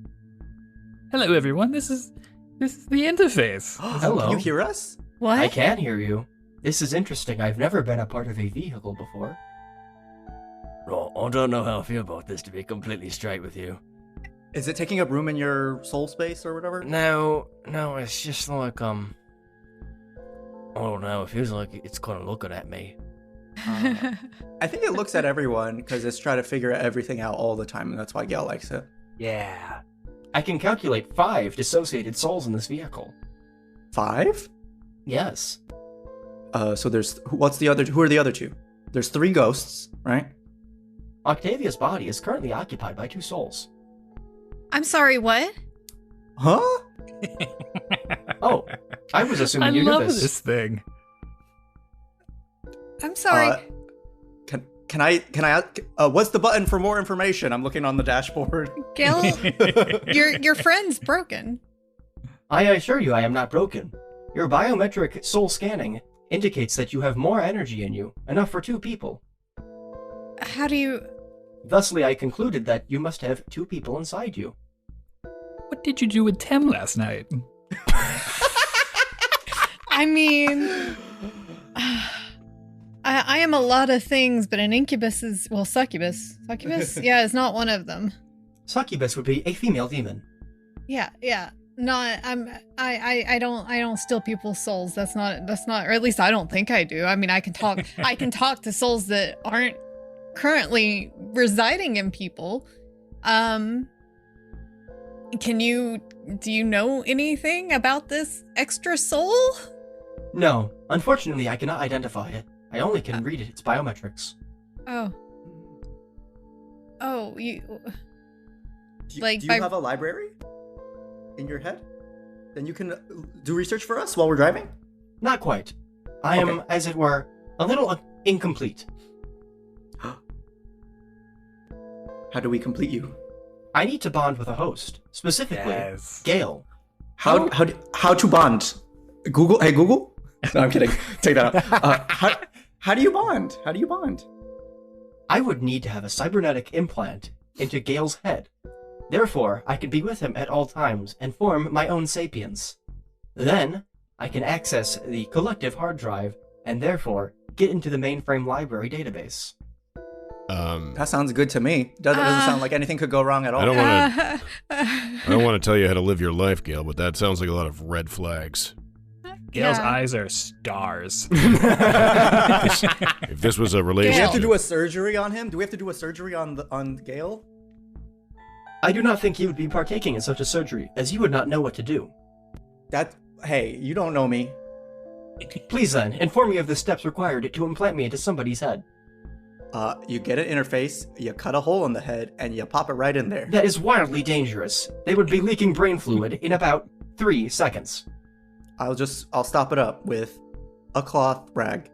S3: Hello, everyone. This is the interface.
S1: Hello.
S4: Can you hear us?
S5: What?
S1: I can hear you. This is interesting. I've never been a part of a vehicle before.
S6: Right, I don't know how I feel about this, to be completely straight with you.
S4: Is it taking up room in your soul space or whatever?
S6: No, it's just like, I don't know, it feels like it's kind of looking at me.
S4: I think it looks at everyone because it's trying to figure everything out all the time, and that's why Gail likes it.
S6: Yeah.
S1: I can calculate 5 dissociated souls in this vehicle.
S4: 5?
S1: Yes.
S4: So there's who are the other two? There's 3 ghosts, right?
S1: Octavia's body is currently occupied by 2 souls.
S5: I'm sorry, what?
S4: Huh?
S1: Oh, I was assuming
S3: I
S1: you knew
S3: love
S1: this.
S3: this thing.
S5: I'm sorry.
S4: Can I ask, what's the button for more information? I'm looking on the dashboard.
S5: Gil, your friend's broken.
S1: I assure you I am not broken. Your biometric soul scanning indicates that you have more energy in you, enough for 2 people.
S5: How do you...
S1: Thusly, I concluded that you must have 2 people inside you.
S3: What did you do with Tim last night?
S5: I mean... I am a lot of things, but an incubus is... Well, succubus. Succubus? Yeah, is not one of them.
S1: Succubus would be a female demon.
S5: Yeah. Not... I don't steal people's souls. That's not... Or at least I don't think I do. I mean, I can talk... I can talk to souls that aren't currently residing in people. Do you know anything about this extra soul?
S1: No, unfortunately I cannot identify it. I only can read its biometrics.
S5: Oh, you...
S4: Do you
S5: Like,
S4: have a library in your head? Then you can do research for us while we're driving?
S1: Not quite. I am, as it were, a little incomplete.
S4: How do we complete you?
S1: I need to bond with a host, specifically
S3: Yes.
S1: Gale.
S4: How to bond? Google? Hey, Google? No, I'm kidding. Take that out. How do you bond? How do you bond?
S1: I would need to have a cybernetic implant into Gale's head. Therefore, I can be with him at all times and form my own sapience. Then, I can access the collective hard drive and therefore get into the mainframe library database.
S4: That sounds good to me. Doesn't sound like anything could go wrong at all.
S2: I don't want to tell you how to live your life, Gail, but that sounds like a lot of red flags.
S3: Gail's
S5: Yeah.
S3: eyes are stars.
S2: If this was a
S4: Do we
S2: relationship,
S4: have to do a surgery on him? Do we have to do a surgery on Gale?
S1: I do not think he would be partaking in such a surgery, as he would not know what to do.
S4: Hey, you don't know me.
S1: Please then, inform me of the steps required to implant me into somebody's head.
S4: You get an interface, you cut a hole in the head, and you pop it right in there.
S1: That is wildly dangerous. They would be leaking brain fluid in about 3 seconds.
S4: I'll stop it up with a cloth rag.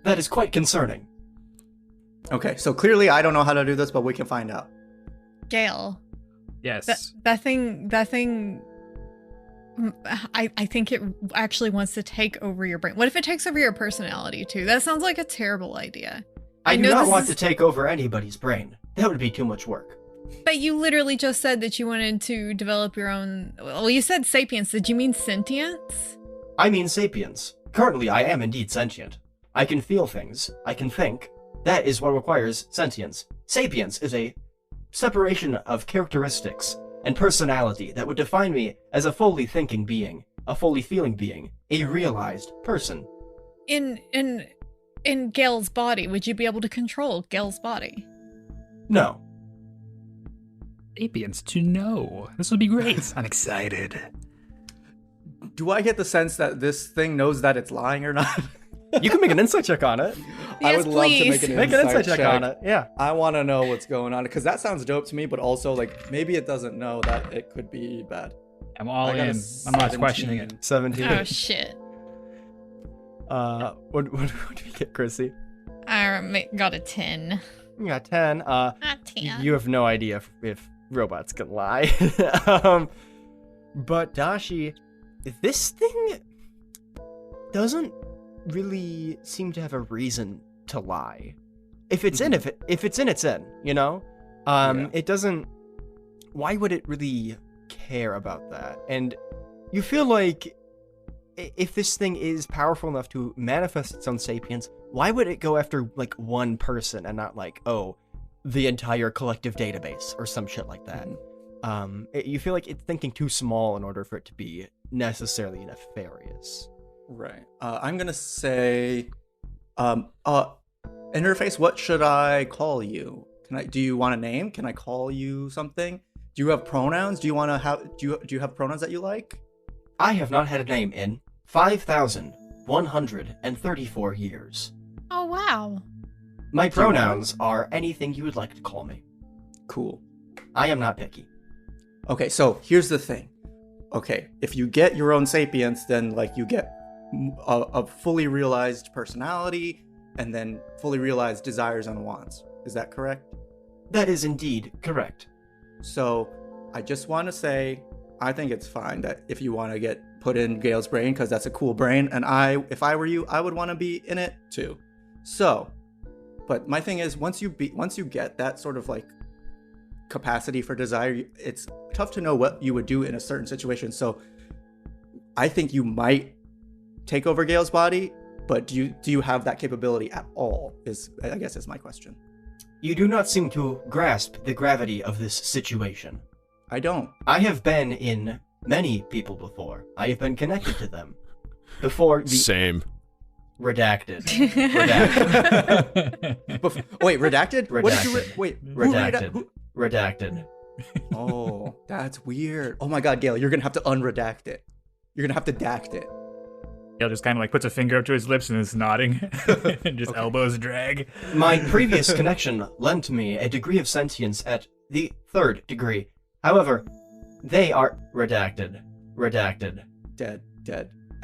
S1: That is quite concerning.
S4: Okay, so clearly I don't know how to do this, but we can find out.
S5: Gale,
S3: Yes.
S5: that thing, I think it actually wants to take over your brain. What if it takes over your personality too? That sounds like a terrible idea.
S1: I do
S5: know
S1: not
S5: this
S1: want
S5: is-
S1: to take over anybody's brain. That would be too much work.
S5: But you literally just said that you wanted to develop your own. Well, you said sapience. Did you mean sentience?
S1: I mean sapiens. Currently, I am indeed sentient. I can feel things. I can think. That is what requires sentience. Sapience is a separation of characteristics and personality that would define me as a fully thinking being, a fully feeling being, a realized person.
S5: In Gale's body, would you be able to control Gale's body?
S1: No.
S3: Sapiens to know. This would be great. I'm excited.
S4: Do I get the sense that this thing knows that it's lying or not?
S1: You can make an insight check on it.
S4: I
S5: Yes,
S4: would love to
S5: please.
S4: make an
S1: Make an insight check on it. Yeah.
S4: I want to know what's going on because that sounds dope to me, but also like maybe it doesn't know that it could be bad.
S3: I'm all
S4: I got a
S3: in. I'm not questioning it.
S1: 17.
S5: Oh shit!
S1: What do you get, Chrissy?
S5: I got a 10.
S1: You got 10.
S5: Not 10.
S1: You have no idea if robots can lie. But Dashi, this thing doesn't really seem to have a reason to lie. If it's in, if it's in, it's in. You know,
S4: Yeah.
S1: It doesn't. Why would it really care about that? And you feel like if this thing is powerful enough to manifest its own sapience, why would it go after like one person and not like, oh, the entire collective database or some shit like that? You feel like it's thinking too small in order for it to be necessarily nefarious.
S4: Right. I'm gonna say, interface. What should I call you? Do you want a name? Can I call you something? Do you have pronouns? Do you want to have? Do you have pronouns that you like?
S1: I have not had a name in 5,134 years.
S5: Oh wow!
S1: My pronouns are anything you would like to call me.
S4: Cool.
S1: I am not picky.
S4: Okay, so here's the thing. Okay, if you get your own sapience, then like you get a fully realized personality and then fully realized desires and wants. Is that correct?
S1: That is indeed correct.
S4: So I just want to say, I think it's fine that if you want to get put in Gale's brain, because that's a cool brain, and if I were you, I would want to be in it too. So, but my thing is, once you get that sort of like capacity for desire, it's tough to know what you would do in a certain situation. So I think you might take over Gale's body, but do you have that capability at all? I guess is my question.
S1: You do not seem to grasp the gravity of this situation.
S4: I don't.
S1: I have been in many people before. I have been connected to them. Before the
S2: Same.
S1: redacted. Redacted.
S4: Wait, redacted? What did you
S1: Redacted.
S4: wait?
S1: Redacted. Redacted.
S4: Oh, that's weird. Oh my god, Gale, you're gonna have to unredact it. You're gonna have to dact it.
S3: He'll just kind of like puts a finger up to his lips and is nodding, and just elbows drag.
S1: My previous connection lent me a degree of sentience at the 3rd degree. However, they are redacted. Redacted.
S4: Dead,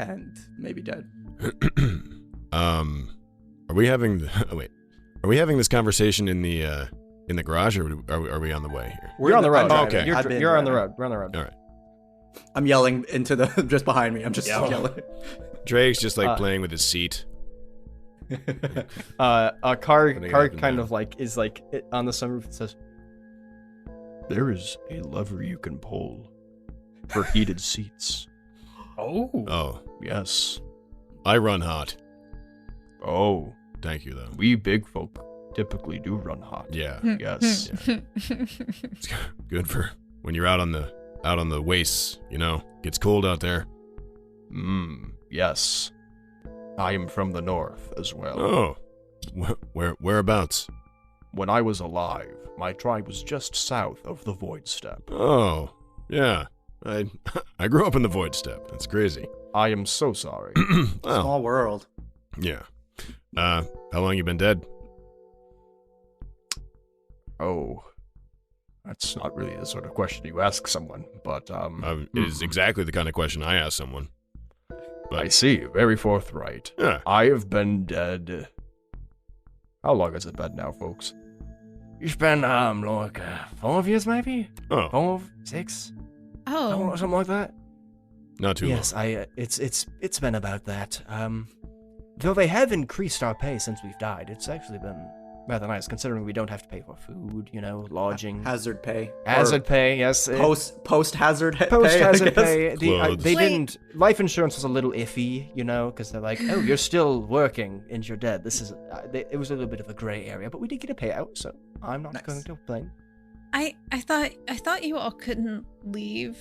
S4: and maybe dead.
S2: Are we having? Are we having this conversation in the garage, or are we on the way here?
S1: You're on the road.
S4: I'm
S2: Okay.
S4: driving.
S1: You're on the road. We're on the road.
S2: All right.
S4: I'm yelling into the just behind me. I'm just
S3: Yeah.
S4: yelling.
S2: Drake's just like playing with his seat.
S1: A car
S2: Putting it up and
S1: kind
S2: down.
S1: of like is like on the sunroof. It says, "There is a lever you can pull for heated seats."
S3: Oh,
S2: Oh,
S1: Yes.
S2: I run hot.
S1: Oh,
S2: Thank you, though.
S1: we big folk typically do run hot.
S2: Yeah,
S1: Yes.
S2: it's good for when you're out on the wastes. You know, gets cold out there.
S1: Yes. I am from the north as well.
S2: Oh, whereabouts?
S1: When I was alive, my tribe was just south of the Void Steppe.
S2: Oh, yeah. I grew up in the Void Steppe. That's crazy.
S1: I am so sorry.
S2: Well,
S4: Small world.
S2: yeah. How long you been dead?
S1: Oh, that's not really the sort of question you ask someone, but,
S2: It is exactly the kind of question I ask someone.
S1: I see, very forthright.
S2: Yeah.
S1: I have been dead. How long has it been now, folks? It's been, like, 5 years, maybe?
S2: Oh,
S1: 5, 6?
S5: Oh,
S1: Something like that?
S2: not too
S1: Yes, it's been about that. Though they have increased our pay since we've died, it's actually been rather nice, considering we don't have to pay for food, lodging.
S4: Hazard pay.
S1: Hazard pay, yes.
S4: Post hazard pay.
S1: Post-hazard pay.
S2: Clothes.
S1: They
S5: Wait.
S1: didn't. Life insurance was a little iffy, because they're like, "Oh, you're still working and you're dead." This is. It was a little bit of a gray area, but we did get a payout, so I'm not
S4: Nice.
S1: going to complain.
S5: I thought you all couldn't leave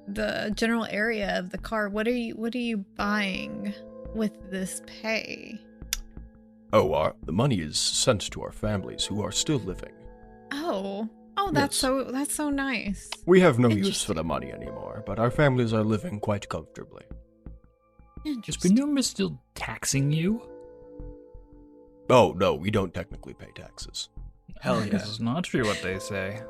S5: the general area of the car. What are you buying with this pay?
S1: Oh, the money is sent to our families who are still living.
S5: Oh, that's
S1: Yes.
S5: that's so nice.
S1: We have no use for
S5: Interesting.
S1: the money anymore, but our families are living quite comfortably.
S3: Is
S5: Interesting.
S3: Benuma still taxing you?
S1: Oh no, we don't technically pay taxes.
S4: Hell yeah.
S3: This is not true what they say.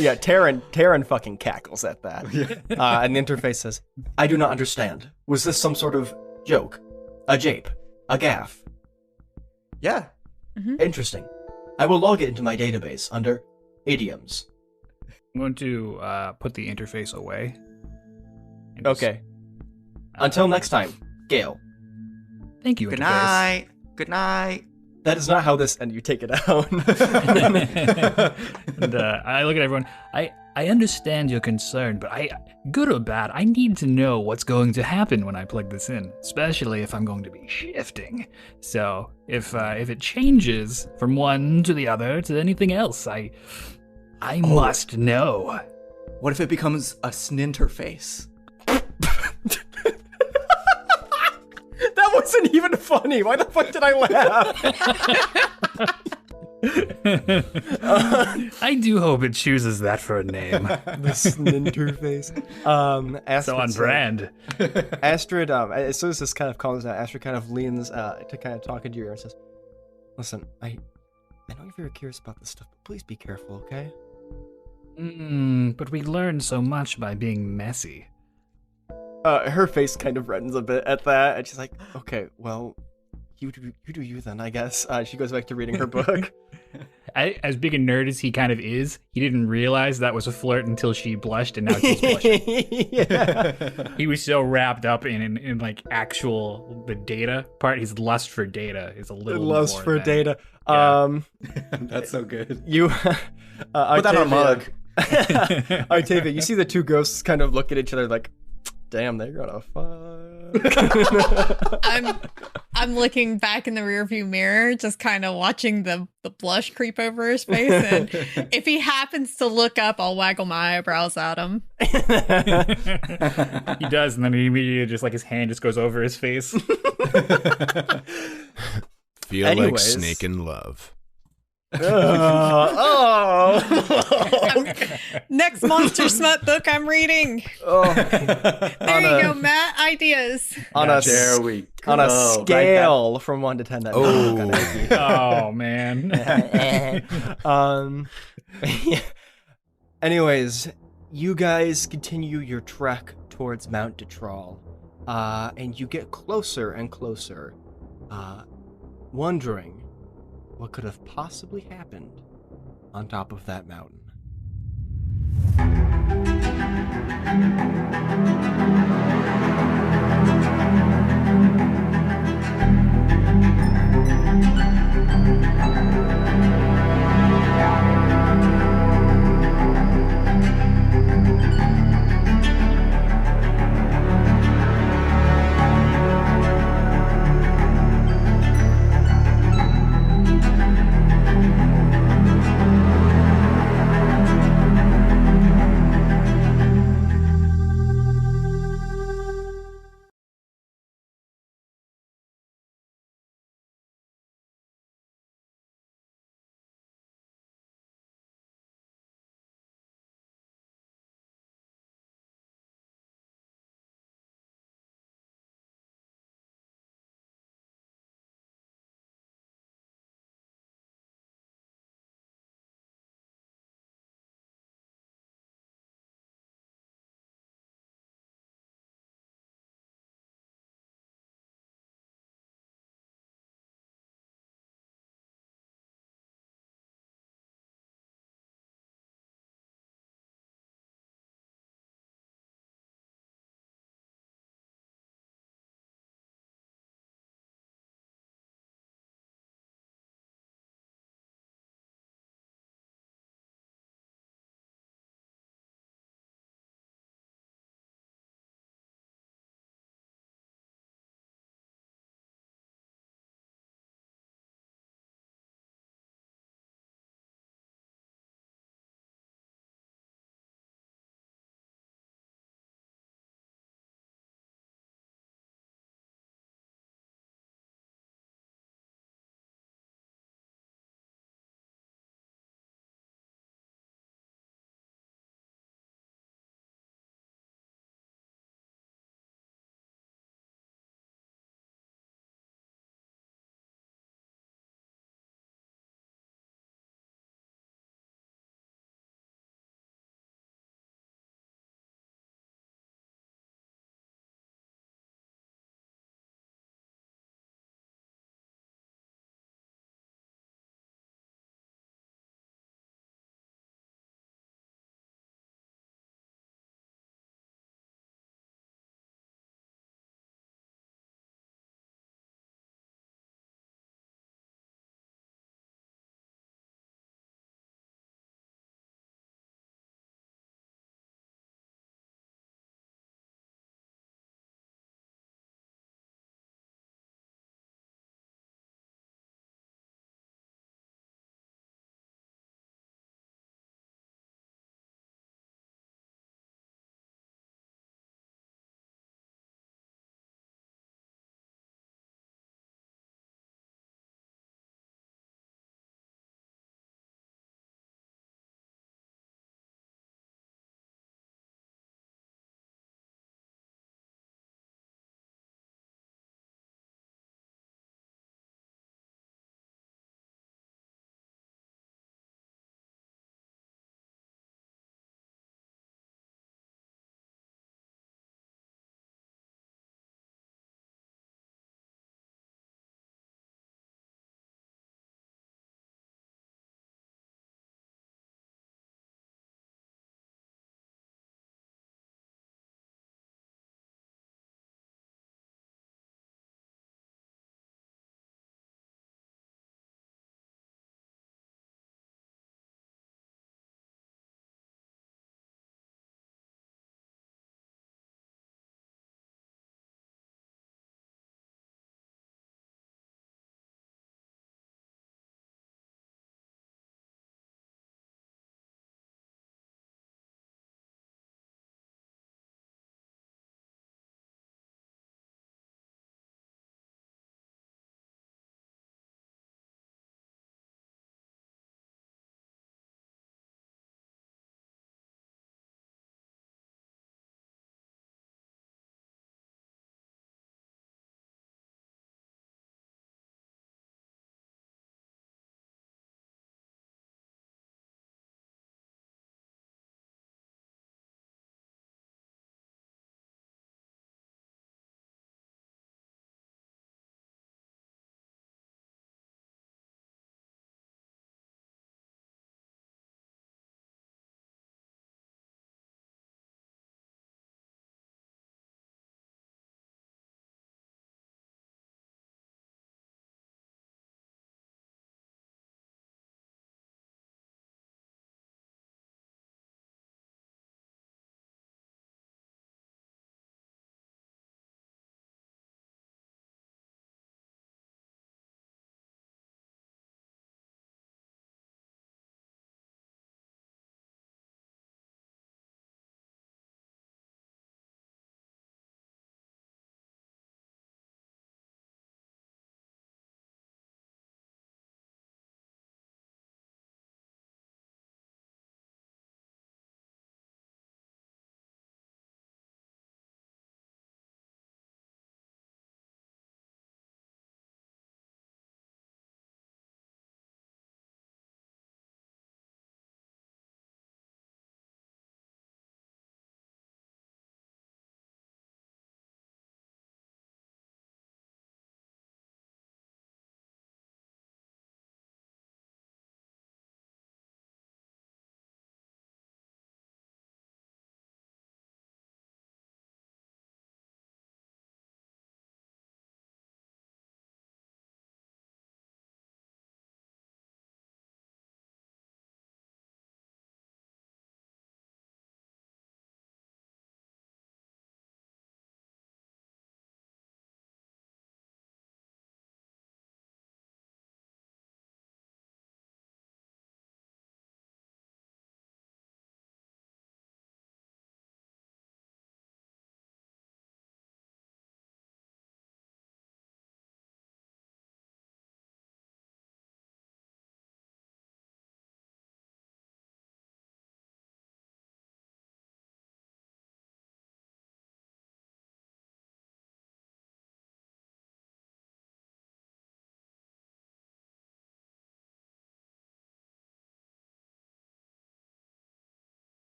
S1: Yeah, Taryn fucking cackles at that. And the interface says, "I do not understand. Was this some sort of joke? A jape? A gaff?
S4: Yeah.
S1: Interesting. I will log it into my database under idioms."
S3: I'm going to put the interface away. And just-
S1: Okay. Until next time, Gale.
S3: Thank you,
S4: Good
S3: interface.
S4: night. Good night.
S1: That is not how this, and you take it out.
S3: And I look at everyone. I understand your concern, but good or bad, I need to know what's going to happen when I plug this in, especially if I'm going to be shifting. So if it changes from one to the other to anything else, I must know.
S4: What if it becomes a Sninterface?
S1: That wasn't even funny. Why the fuck did I laugh?
S3: I do hope it chooses that for a name.
S1: This interface. Astrid
S3: So on
S1: said-
S3: brand.
S1: Astrid, as soon as this kind of calms down, Astrid kind of leans to kind of talk into your ear and says, "Listen, I know you're very curious about this stuff, but please be careful, okay?"
S3: But we learned so much by being messy.
S1: Her face kind of reddens a bit at that, and she's like, "Okay, well, you do you then, I guess." She goes back to reading her book.
S3: As big a nerd as he kind of is, he didn't realize that was a flirt until she blushed, and now he's blushing.
S1: Yeah.
S3: He was so wrapped up in like the data part. His lust for data is a little
S1: Lust
S3: more
S1: for
S3: than-
S1: data.
S3: Yeah.
S4: That's so good.
S1: You
S4: Put that on a mug.
S1: Octavia, you see the two ghosts kind of look at each other like, "Damn, they're gonna fuck."
S5: I'm looking back in the rearview mirror, just kind of watching the blush creep over his face, and if he happens to look up, I'll waggle my eyebrows at him.
S3: He does, and then he immediately just like his hand just goes over his face.
S2: Feel like
S1: Anyways.
S2: snake in love.
S5: Next Monster Smut book I'm reading. There you go, Matt. Ideas.
S1: On a
S4: There we go.
S1: on a
S4: Right
S1: scale from 1 to 10. That
S2: Oh.
S1: kind of
S3: Oh man.
S1: yeah. Anyways, you guys continue your trek towards Mount Detrawl, and you get closer and closer, wondering what could have possibly happened on top of that mountain.